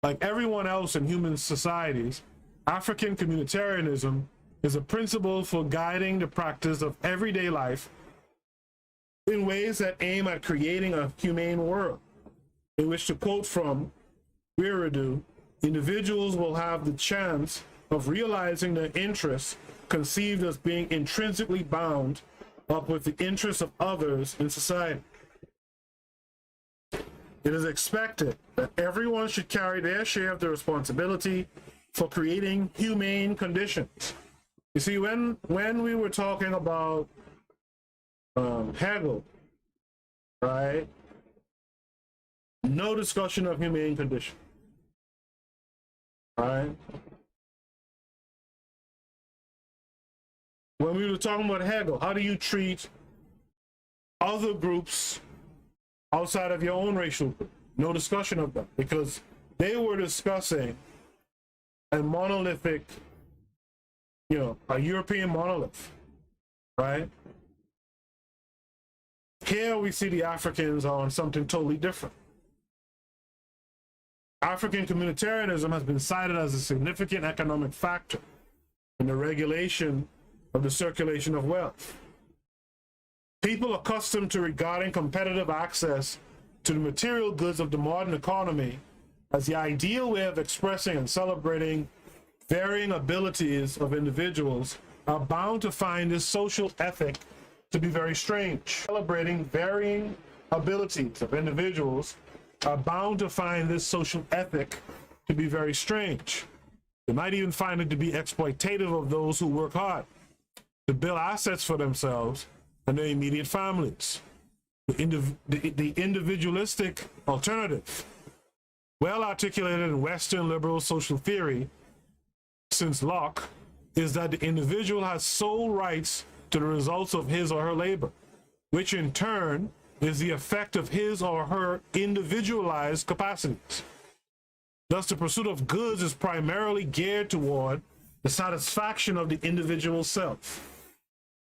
Like everyone else in human societies, African communitarianism is a principle for guiding the practice of everyday life in ways that aim at creating a humane world, in which, to quote from Weiradu, individuals will have the chance of realizing their interests conceived as being intrinsically bound up with the interests of others in society. It is expected that everyone should carry their share of the responsibility for creating humane conditions. You see, when we were talking about Hegel, right? No discussion of humane condition. Right? When we were talking about Hegel, how do you treat other groups outside of your own racial group? No discussion of that, because they were discussing a monolithic, a European monolith, right? Here we see the Africans are on something totally different. African communitarianism has been cited as a significant economic factor in the regulation of the circulation of wealth. People accustomed to regarding competitive access to the material goods of the modern economy as the ideal way of expressing and celebrating varying abilities of individuals are bound to find this social ethic to be very strange. Celebrating varying abilities of individuals are bound to find this social ethic to be very strange. They might even find it to be exploitative of those who work hard to build assets for themselves and their immediate families. The individualistic alternative, well articulated in Western liberal social theory since Locke, is that the individual has sole rights to the results of his or her labor, which in turn is the effect of his or her individualized capacities. Thus, the pursuit of goods is primarily geared toward the satisfaction of the individual self.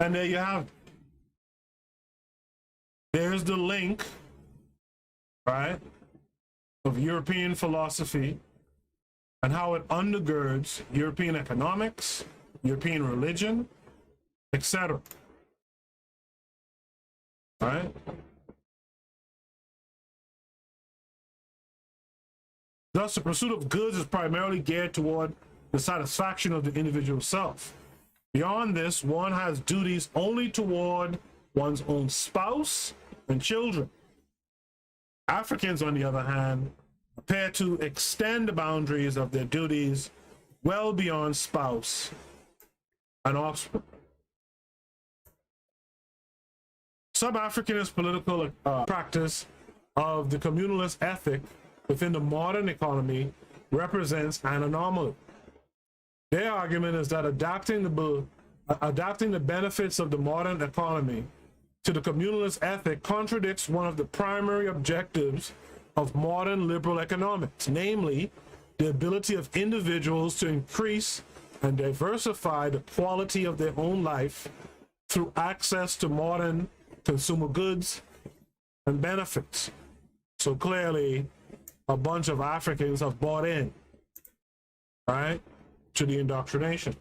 And there you have it. There's the link, right, of European philosophy and how it undergirds European economics, European religion, etc. Right? Thus, the pursuit of goods is primarily geared toward the satisfaction of the individual self. Beyond this, one has duties only toward one's own spouse and children. Africans, on the other hand, appear to extend the boundaries of their duties well beyond spouse and offspring. Some Africanist political practice of the communalist ethic within the modern economy represents an anomaly. Their argument is that adapting the benefits of the modern economy to the communalist ethic contradicts one of the primary objectives of modern liberal economics, namely the ability of individuals to increase and diversify the quality of their own life through access to modern consumer goods and benefits. So clearly, a bunch of Africans have bought in, right, to the indoctrination.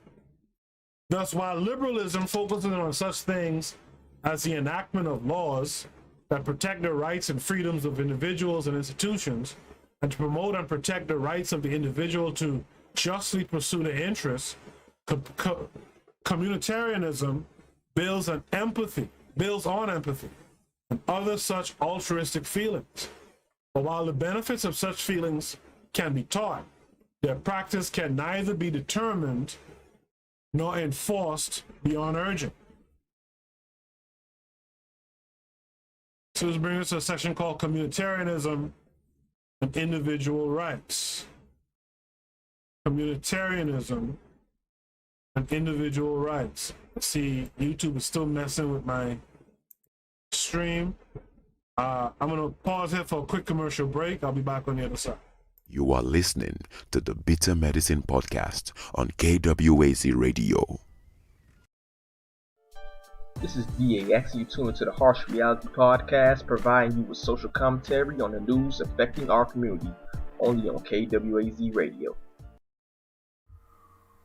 Thus, while liberalism focuses on such things as the enactment of laws that protect the rights and freedoms of individuals and institutions, and to promote and protect the rights of the individual to justly pursue their interests, communitarianism builds on empathy and other such altruistic feelings. But while the benefits of such feelings can be taught, their practice can neither be determined nor enforced beyond urging. So this brings us to a section called Communitarianism and Individual Rights. Communitarianism and individual rights. Let's see, YouTube is still messing with my stream. I'm going to pause here for a quick commercial break. I'll be back on the other side. You are listening to the Bitter Medicine Podcast on KWAZ Radio. This is DAX. You tune into the Harsh Reality Podcast, providing you with social commentary on the news affecting our community, only on KWAZ Radio.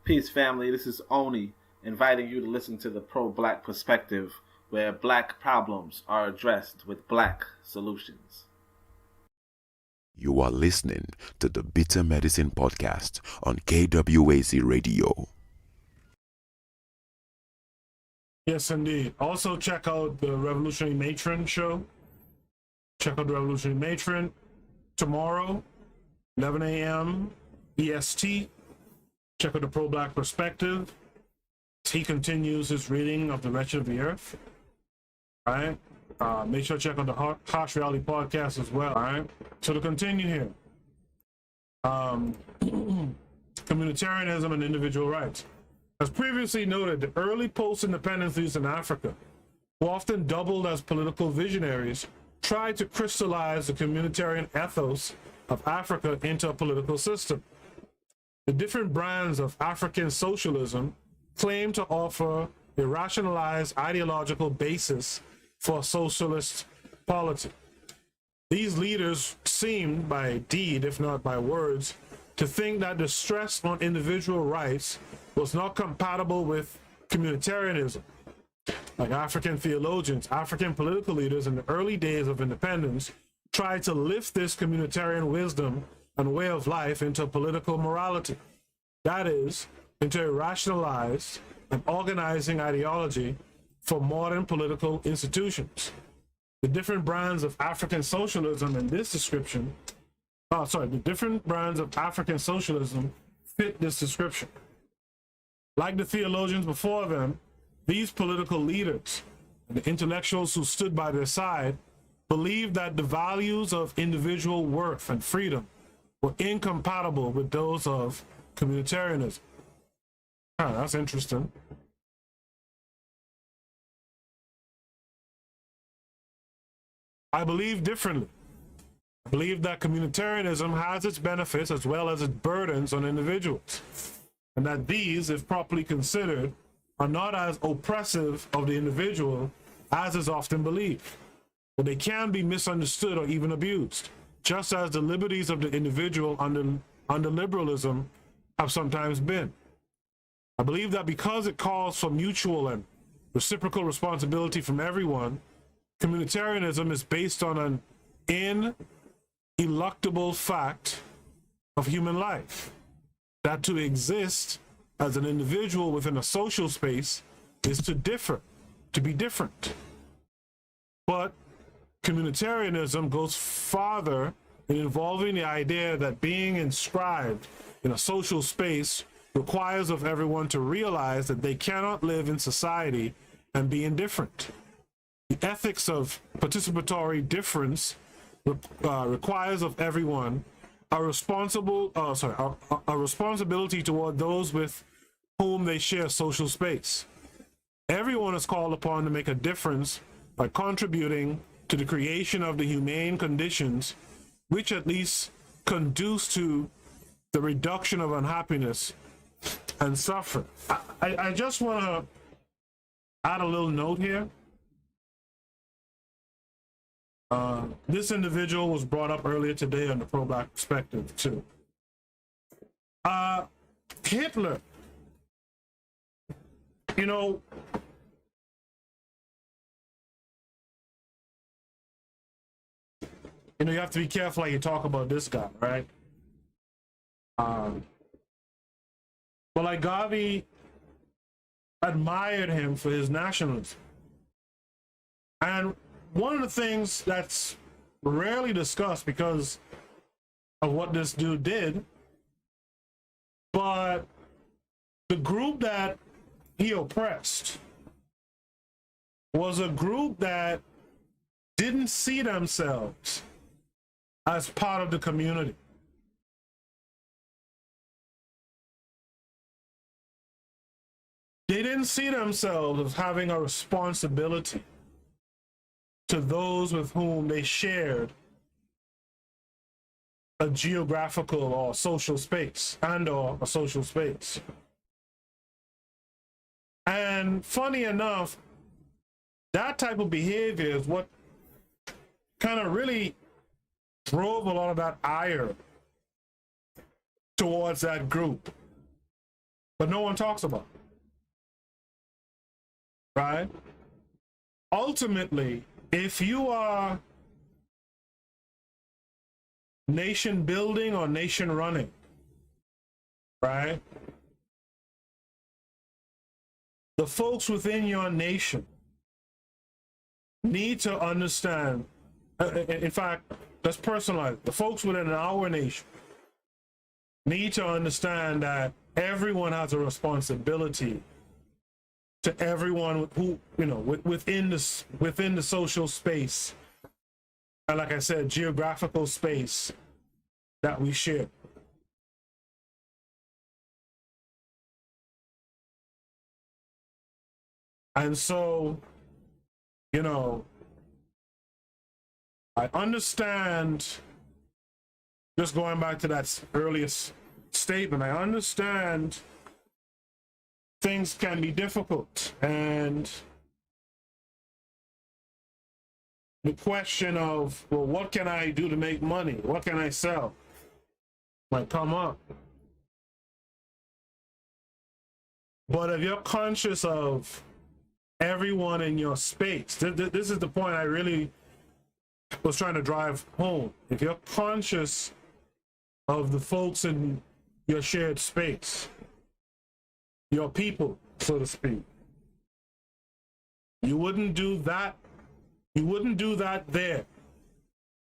Peace, family. This is Oni, inviting you to listen to the pro-black perspective, where black problems are addressed with black solutions. You are listening to the Bitter Medicine Podcast on KWAZ Radio. Yes, indeed. Also, check out the Revolutionary Matron show. Check out the Revolutionary Matron tomorrow, 11 a.m. EST. Check out the Pro-Black Perspective. He continues his reading of The Wretched of the Earth. All right. Make sure to check out the Harsh Reality Podcast as well. All right. So to continue here, communitarianism and individual rights. As previously noted, the early post-independence leaders in Africa, who often doubled as political visionaries, tried to crystallize the communitarian ethos of Africa into a political system. The different brands of African socialism claim to offer a rationalized ideological basis for socialist polity. These leaders seemed, by deed, if not by words, to think that the stress on individual rights was not compatible with communitarianism. Like African theologians, African political leaders in the early days of independence tried to lift this communitarian wisdom and way of life into political morality. That is, into a rationalized and organizing ideology for modern political institutions. The different brands of African socialism in this description, the different brands of African socialism fit this description. Like the theologians before them, these political leaders and the intellectuals who stood by their side believed that the values of individual worth and freedom were incompatible with those of communitarianism. That's interesting. I believe differently. I believe that communitarianism has its benefits as well as its burdens on individuals, and that these, if properly considered, are not as oppressive of the individual as is often believed, but they can be misunderstood or even abused, just as the liberties of the individual under liberalism have sometimes been. I believe that because it calls for mutual and reciprocal responsibility from everyone, communitarianism is based on an ineluctable fact of human life, that to exist as an individual within a social space is to differ, to be different. But communitarianism goes farther in involving the idea that being inscribed in a social space requires of everyone to realize that they cannot live in society and be indifferent. The ethics of participatory difference requires of everyone a responsibility toward those with whom they share social space. Everyone is called upon to make a difference by contributing to the creation of the humane conditions which at least conduce to the reduction of unhappiness and suffering. I just want to add a little note here. This individual was brought up earlier today on the Pro-Black Perspective too. Hitler, you know, you have to be careful how you talk about this guy, right? But like Garvey admired him for his nationalism. And one of the things that's rarely discussed because of what this dude did, but the group that he oppressed was a group that didn't see themselves as part of the community. They didn't see themselves as having a responsibility to those with whom they shared a geographical or social space or a social space. And funny enough, that type of behavior is what kind of really drove a lot of that ire towards that group. But no one talks about it. Right? Ultimately, if you are nation building or nation running, right? The folks within your nation need to understand, in fact, let's personalize it. The folks within our nation need to understand that everyone has a responsibility to everyone who, you know, within the social space, and like I said, geographical space that we share. And so, you know, I understand, just going back to that earliest statement, I understand things can be difficult, and the question of, well, what can I do to make money? What can I sell? Might come up. But if you're conscious of everyone in your space, this is the point I really was trying to drive home. If you're conscious of the folks in your shared space, your people, so to speak, you wouldn't do that. You wouldn't do that there.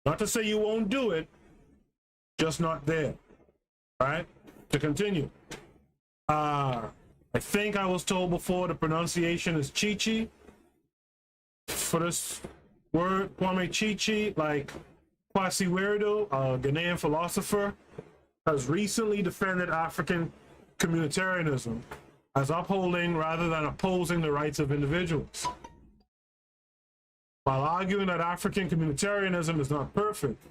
Not to say you won't do it, just not there. All right? To continue. I think I was told before the pronunciation is Chichi. For this word, Kwame Chichi, like Kwasi Weirdo, a Ghanaian philosopher, has recently defended African communitarianism as upholding rather than opposing the rights of individuals. While arguing that African communitarianism is not perfect,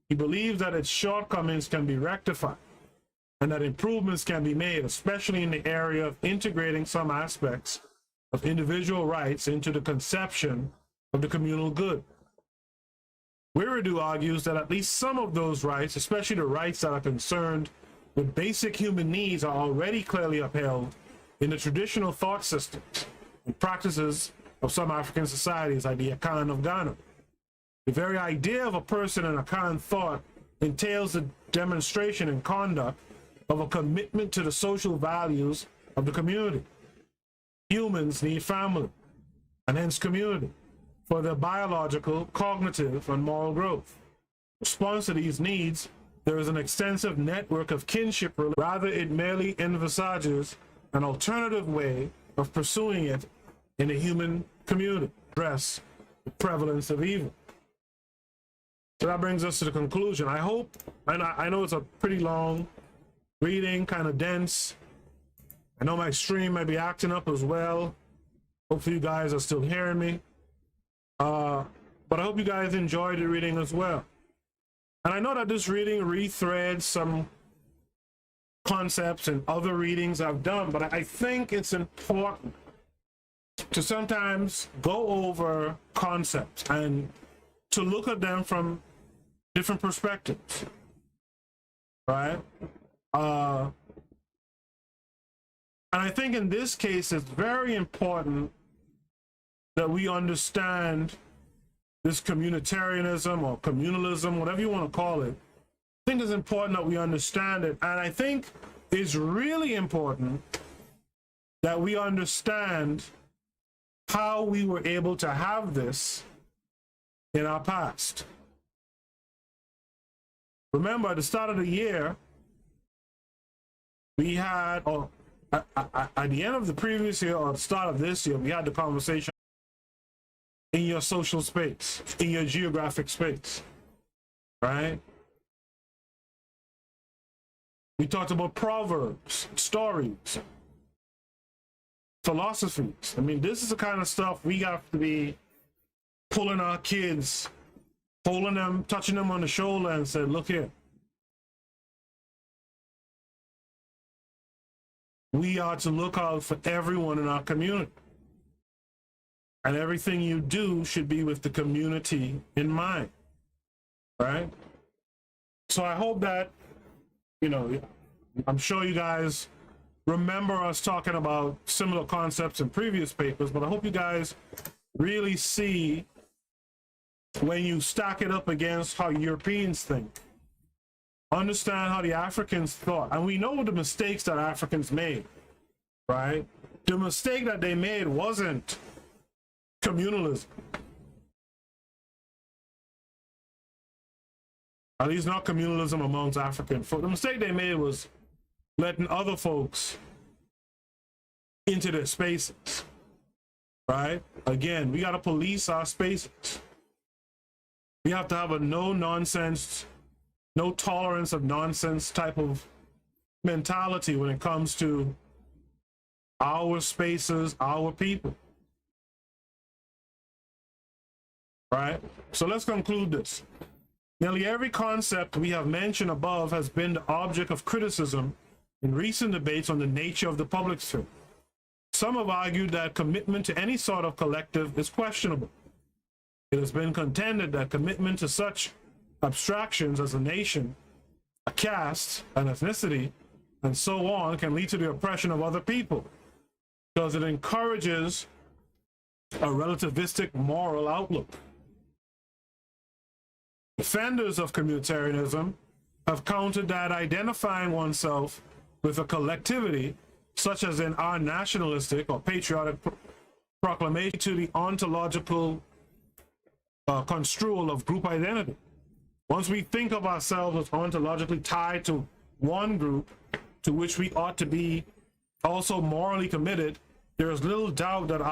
he believes that its shortcomings can be rectified and that improvements can be made, especially in the area of integrating some aspects of individual rights into the conception of the communal good. Weirdo argues that at least some of those rights, especially the rights that are concerned with basic human needs, are already clearly upheld in the traditional thought systems and practices of some African societies, like the Akan of Ghana. The very idea of a person in Akan thought entails the demonstration and conduct of a commitment to the social values of the community. Humans need family, and hence community, for their biological, cognitive, and moral growth. In response to these needs, there is an extensive network of kinship. Rather, it merely envisages an alternative way of pursuing it in a human community, address the prevalence of evil. So that brings us to the conclusion. I hope, and I know it's a pretty long reading, kind of dense. I know my stream might be acting up as well. Hopefully you guys are still hearing me. But I hope you guys enjoyed the reading as well. And I know that this reading rethreads some concepts and other readings I've done, but I think it's important to sometimes go over concepts and to look at them from different perspectives, right? And I think in this case, it's very important that we understand this communitarianism or communalism, whatever you want to call it, I think it's important that we understand it. And I think it's really important that we understand how we were able to have this in our past. Remember, at the start of the year, we had, or at the end of the previous year or the start of this year, we had the conversation in your social space, in your geographic space, right? We talked about proverbs, stories, philosophies. I mean, this is the kind of stuff we have to be pulling our kids, holding them, touching them on the shoulder and saying, look here. We are to look out for everyone in our community. And everything you do should be with the community in mind, right? So I hope that, you know, I'm sure you guys remember us talking about similar concepts in previous papers, but I hope you guys really see when you stack it up against how Europeans think, understand how the Africans thought. And we know the mistakes that Africans made, right? The mistake that they made wasn't communalism. At least not communalism amongst African folk. The mistake they made was letting other folks into their spaces, right? Again, we got to police our spaces. We have to have a no nonsense, no tolerance of nonsense type of mentality when it comes to our spaces, our people. Right? So let's conclude this. Nearly every concept we have mentioned above has been the object of criticism in recent debates on the nature of the public sphere. Some have argued that commitment to any sort of collective is questionable. It has been contended that commitment to such abstractions as a nation, a caste, an ethnicity, and so on can lead to the oppression of other people, because it encourages a relativistic moral outlook. Defenders of communitarianism have countered that identifying oneself with a collectivity, such as in our nationalistic or patriotic proclamation, to the ontological construal of group identity. Once we think of ourselves as ontologically tied to one group to which we ought to be also morally committed, there is little doubt that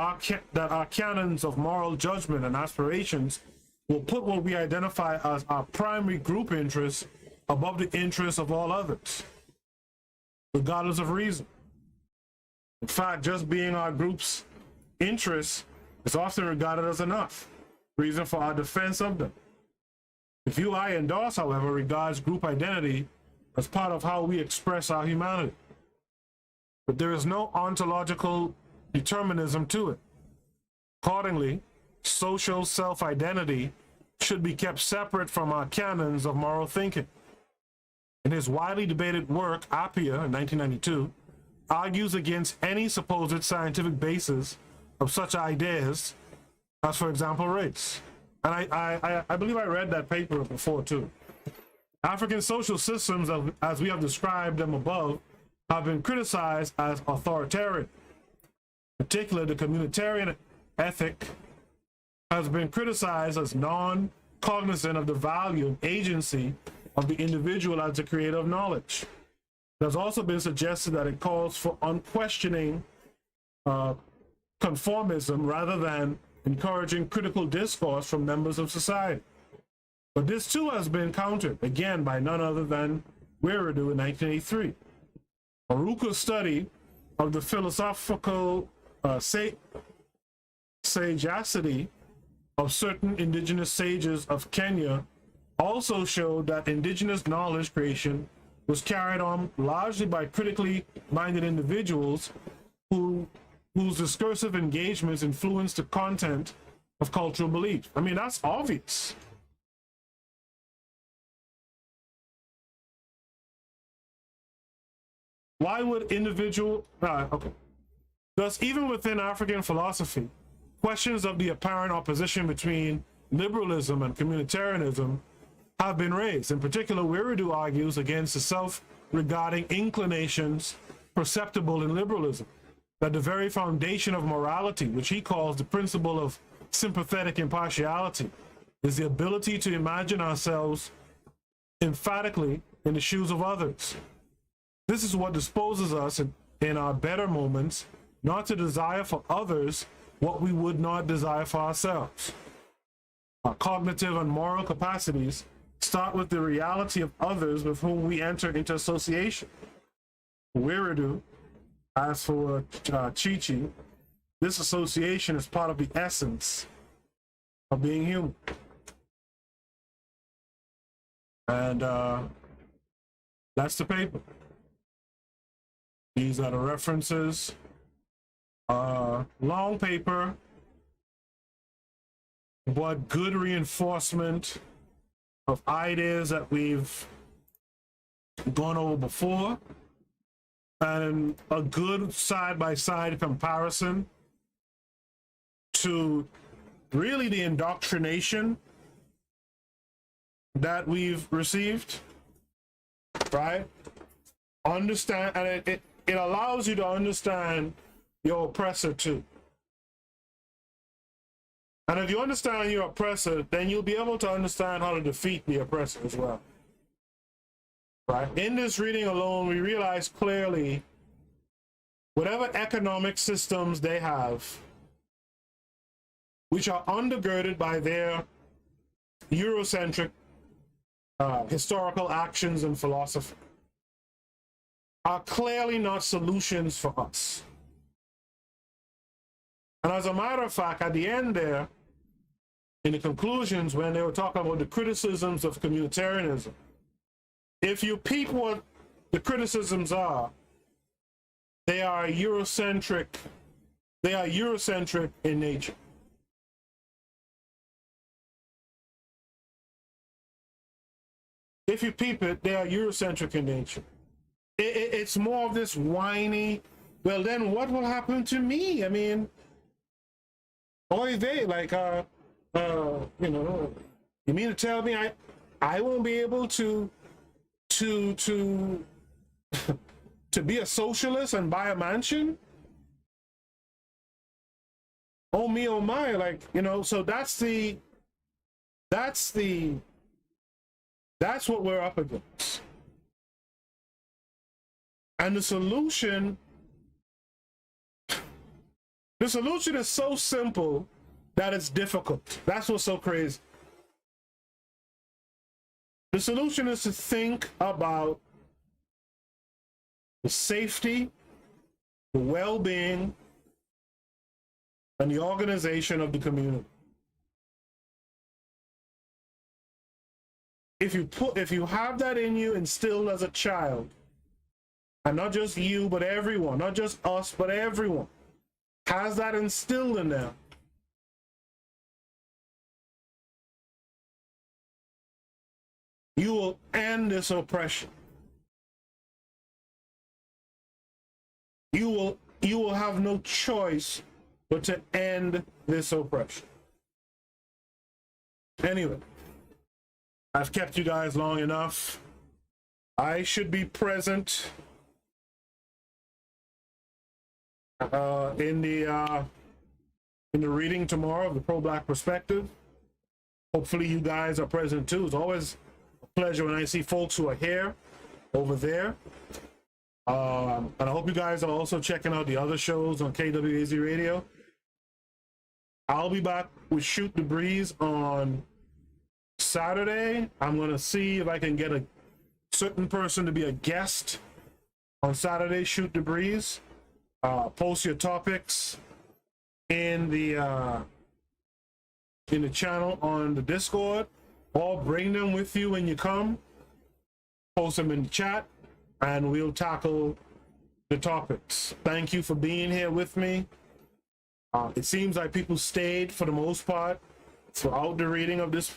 our canons of moral judgment and aspirations will put what we identify as our primary group interests above the interests of all others, regardless of reason. In fact, just being our group's interests is often regarded as enough reason for our defense of them. The view I endorse, however, regards group identity as part of how we express our humanity. But there is no ontological determinism to it. Accordingly, social self-identity should be kept separate from our canons of moral thinking. In his widely debated work, Appia, in 1992, argues against any supposed scientific basis of such ideas as, for example, race. And I believe I read that paper before, too. African social systems, as we have described them above, have been criticized as authoritarian. Particularly, the communitarian ethic has been criticized as non-cognizant of the value and agency of the individual as the creator of knowledge. It has also been suggested that it calls for unquestioning conformism rather than encouraging critical discourse from members of society. But this too has been countered, again, by none other than Wiredu in 1983. Oruka's study of the philosophical sagacity of certain indigenous sages of Kenya also showed that indigenous knowledge creation was carried on largely by critically minded individuals whose discursive engagements influenced the content of cultural beliefs. I mean, that's obvious. Why would okay. Thus, even within African philosophy, questions of the apparent opposition between liberalism and communitarianism have been raised. In particular, Wiridu argues against the self-regarding inclinations perceptible in liberalism, that the very foundation of morality, which he calls the principle of sympathetic impartiality, is the ability to imagine ourselves emphatically in the shoes of others. This is what disposes us in our better moments not to desire for others what we would not desire for ourselves. Our cognitive and moral capacities start with the reality of others with whom we enter into association. Wiridu, as for Chi-Chi, this association is part of the essence of being human. And that's the paper. These are the references. Long paper, but good reinforcement of ideas that we've gone over before, and a good side-by-side comparison to really the indoctrination that we've received, right? Understand, and it allows you to understand your oppressor too. And if you understand your oppressor, then you'll be able to understand how to defeat the oppressor as well. Right? In this reading alone, we realize clearly whatever economic systems they have, which are undergirded by their Eurocentric historical actions and philosophy, are clearly not solutions for us. And as a matter of fact, at the end there, in the conclusions, when they were talking about the criticisms of communitarianism, if you peep what the criticisms are, they are Eurocentric in nature. If you peep it, they are Eurocentric in nature. It's more of this whiny, well, then what will happen to me? I mean, oy vey, like, you know, you mean to tell me I won't be able to be a socialist and buy a mansion? Oh me, oh my, like, you know, so that's what we're up against. And the solution is so simple that it's difficult. That's what's so crazy. The solution is to think about the safety, the well-being, and the organization of the community. If you have that in you instilled as a child, and not just you, but everyone, not just us, but everyone has that instilled in them, you will end this oppression. You will have no choice but to end this oppression. Anyway, I've kept you guys long enough. I should be present in the reading tomorrow of the Pro-Black Perspective. Hopefully you guys are present too. It's always a pleasure when I see folks who are here, over there. And I hope you guys are also checking out the other shows on KWAZ Radio. I'll be back with Shoot the Breeze on Saturday. I'm going to see if I can get a certain person to be a guest on Saturday, Shoot the Breeze. Post your topics in the channel on the Discord, or bring them with you when you come. Post them in the chat, and we'll tackle the topics. Thank you for being here with me. It seems like people stayed for the most part throughout the reading of this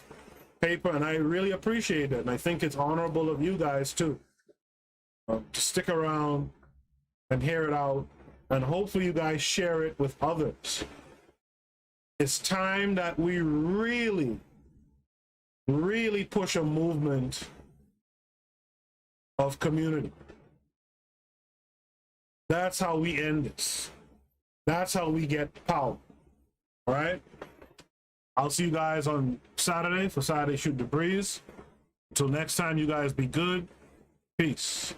paper, and I really appreciate it. And I think it's honorable of you guys too, to stick around and hear it out, and hopefully you guys share it with others. It's time that we really push a movement of community. That's how we end this. That's how we get power. All right? I'll see you guys on Saturday for Saturday Shoot the Breeze. Until next time, you guys be good. Peace.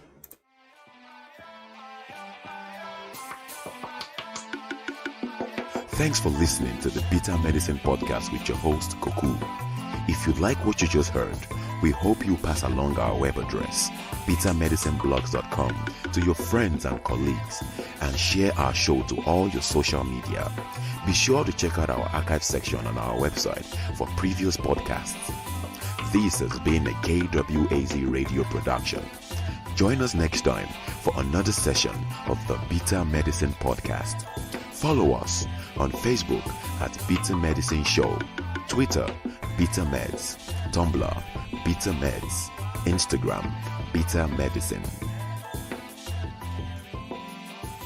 Thanks for listening to the Bitter Medicine Podcast with your host, Koku. If you like what you just heard, we hope you pass along our web address, bittermedicineblogs.com, to your friends and colleagues, and share our show to all your social media. Be sure to check out our archive section on our website for previous podcasts. This has been a KWAZ radio production. Join us next time for another session of the Bitter Medicine Podcast. Follow us on Facebook at Bitter Medicine Show, Twitter, Bitter Meds, Tumblr, Bitter Meds, Instagram, Bitter Medicine.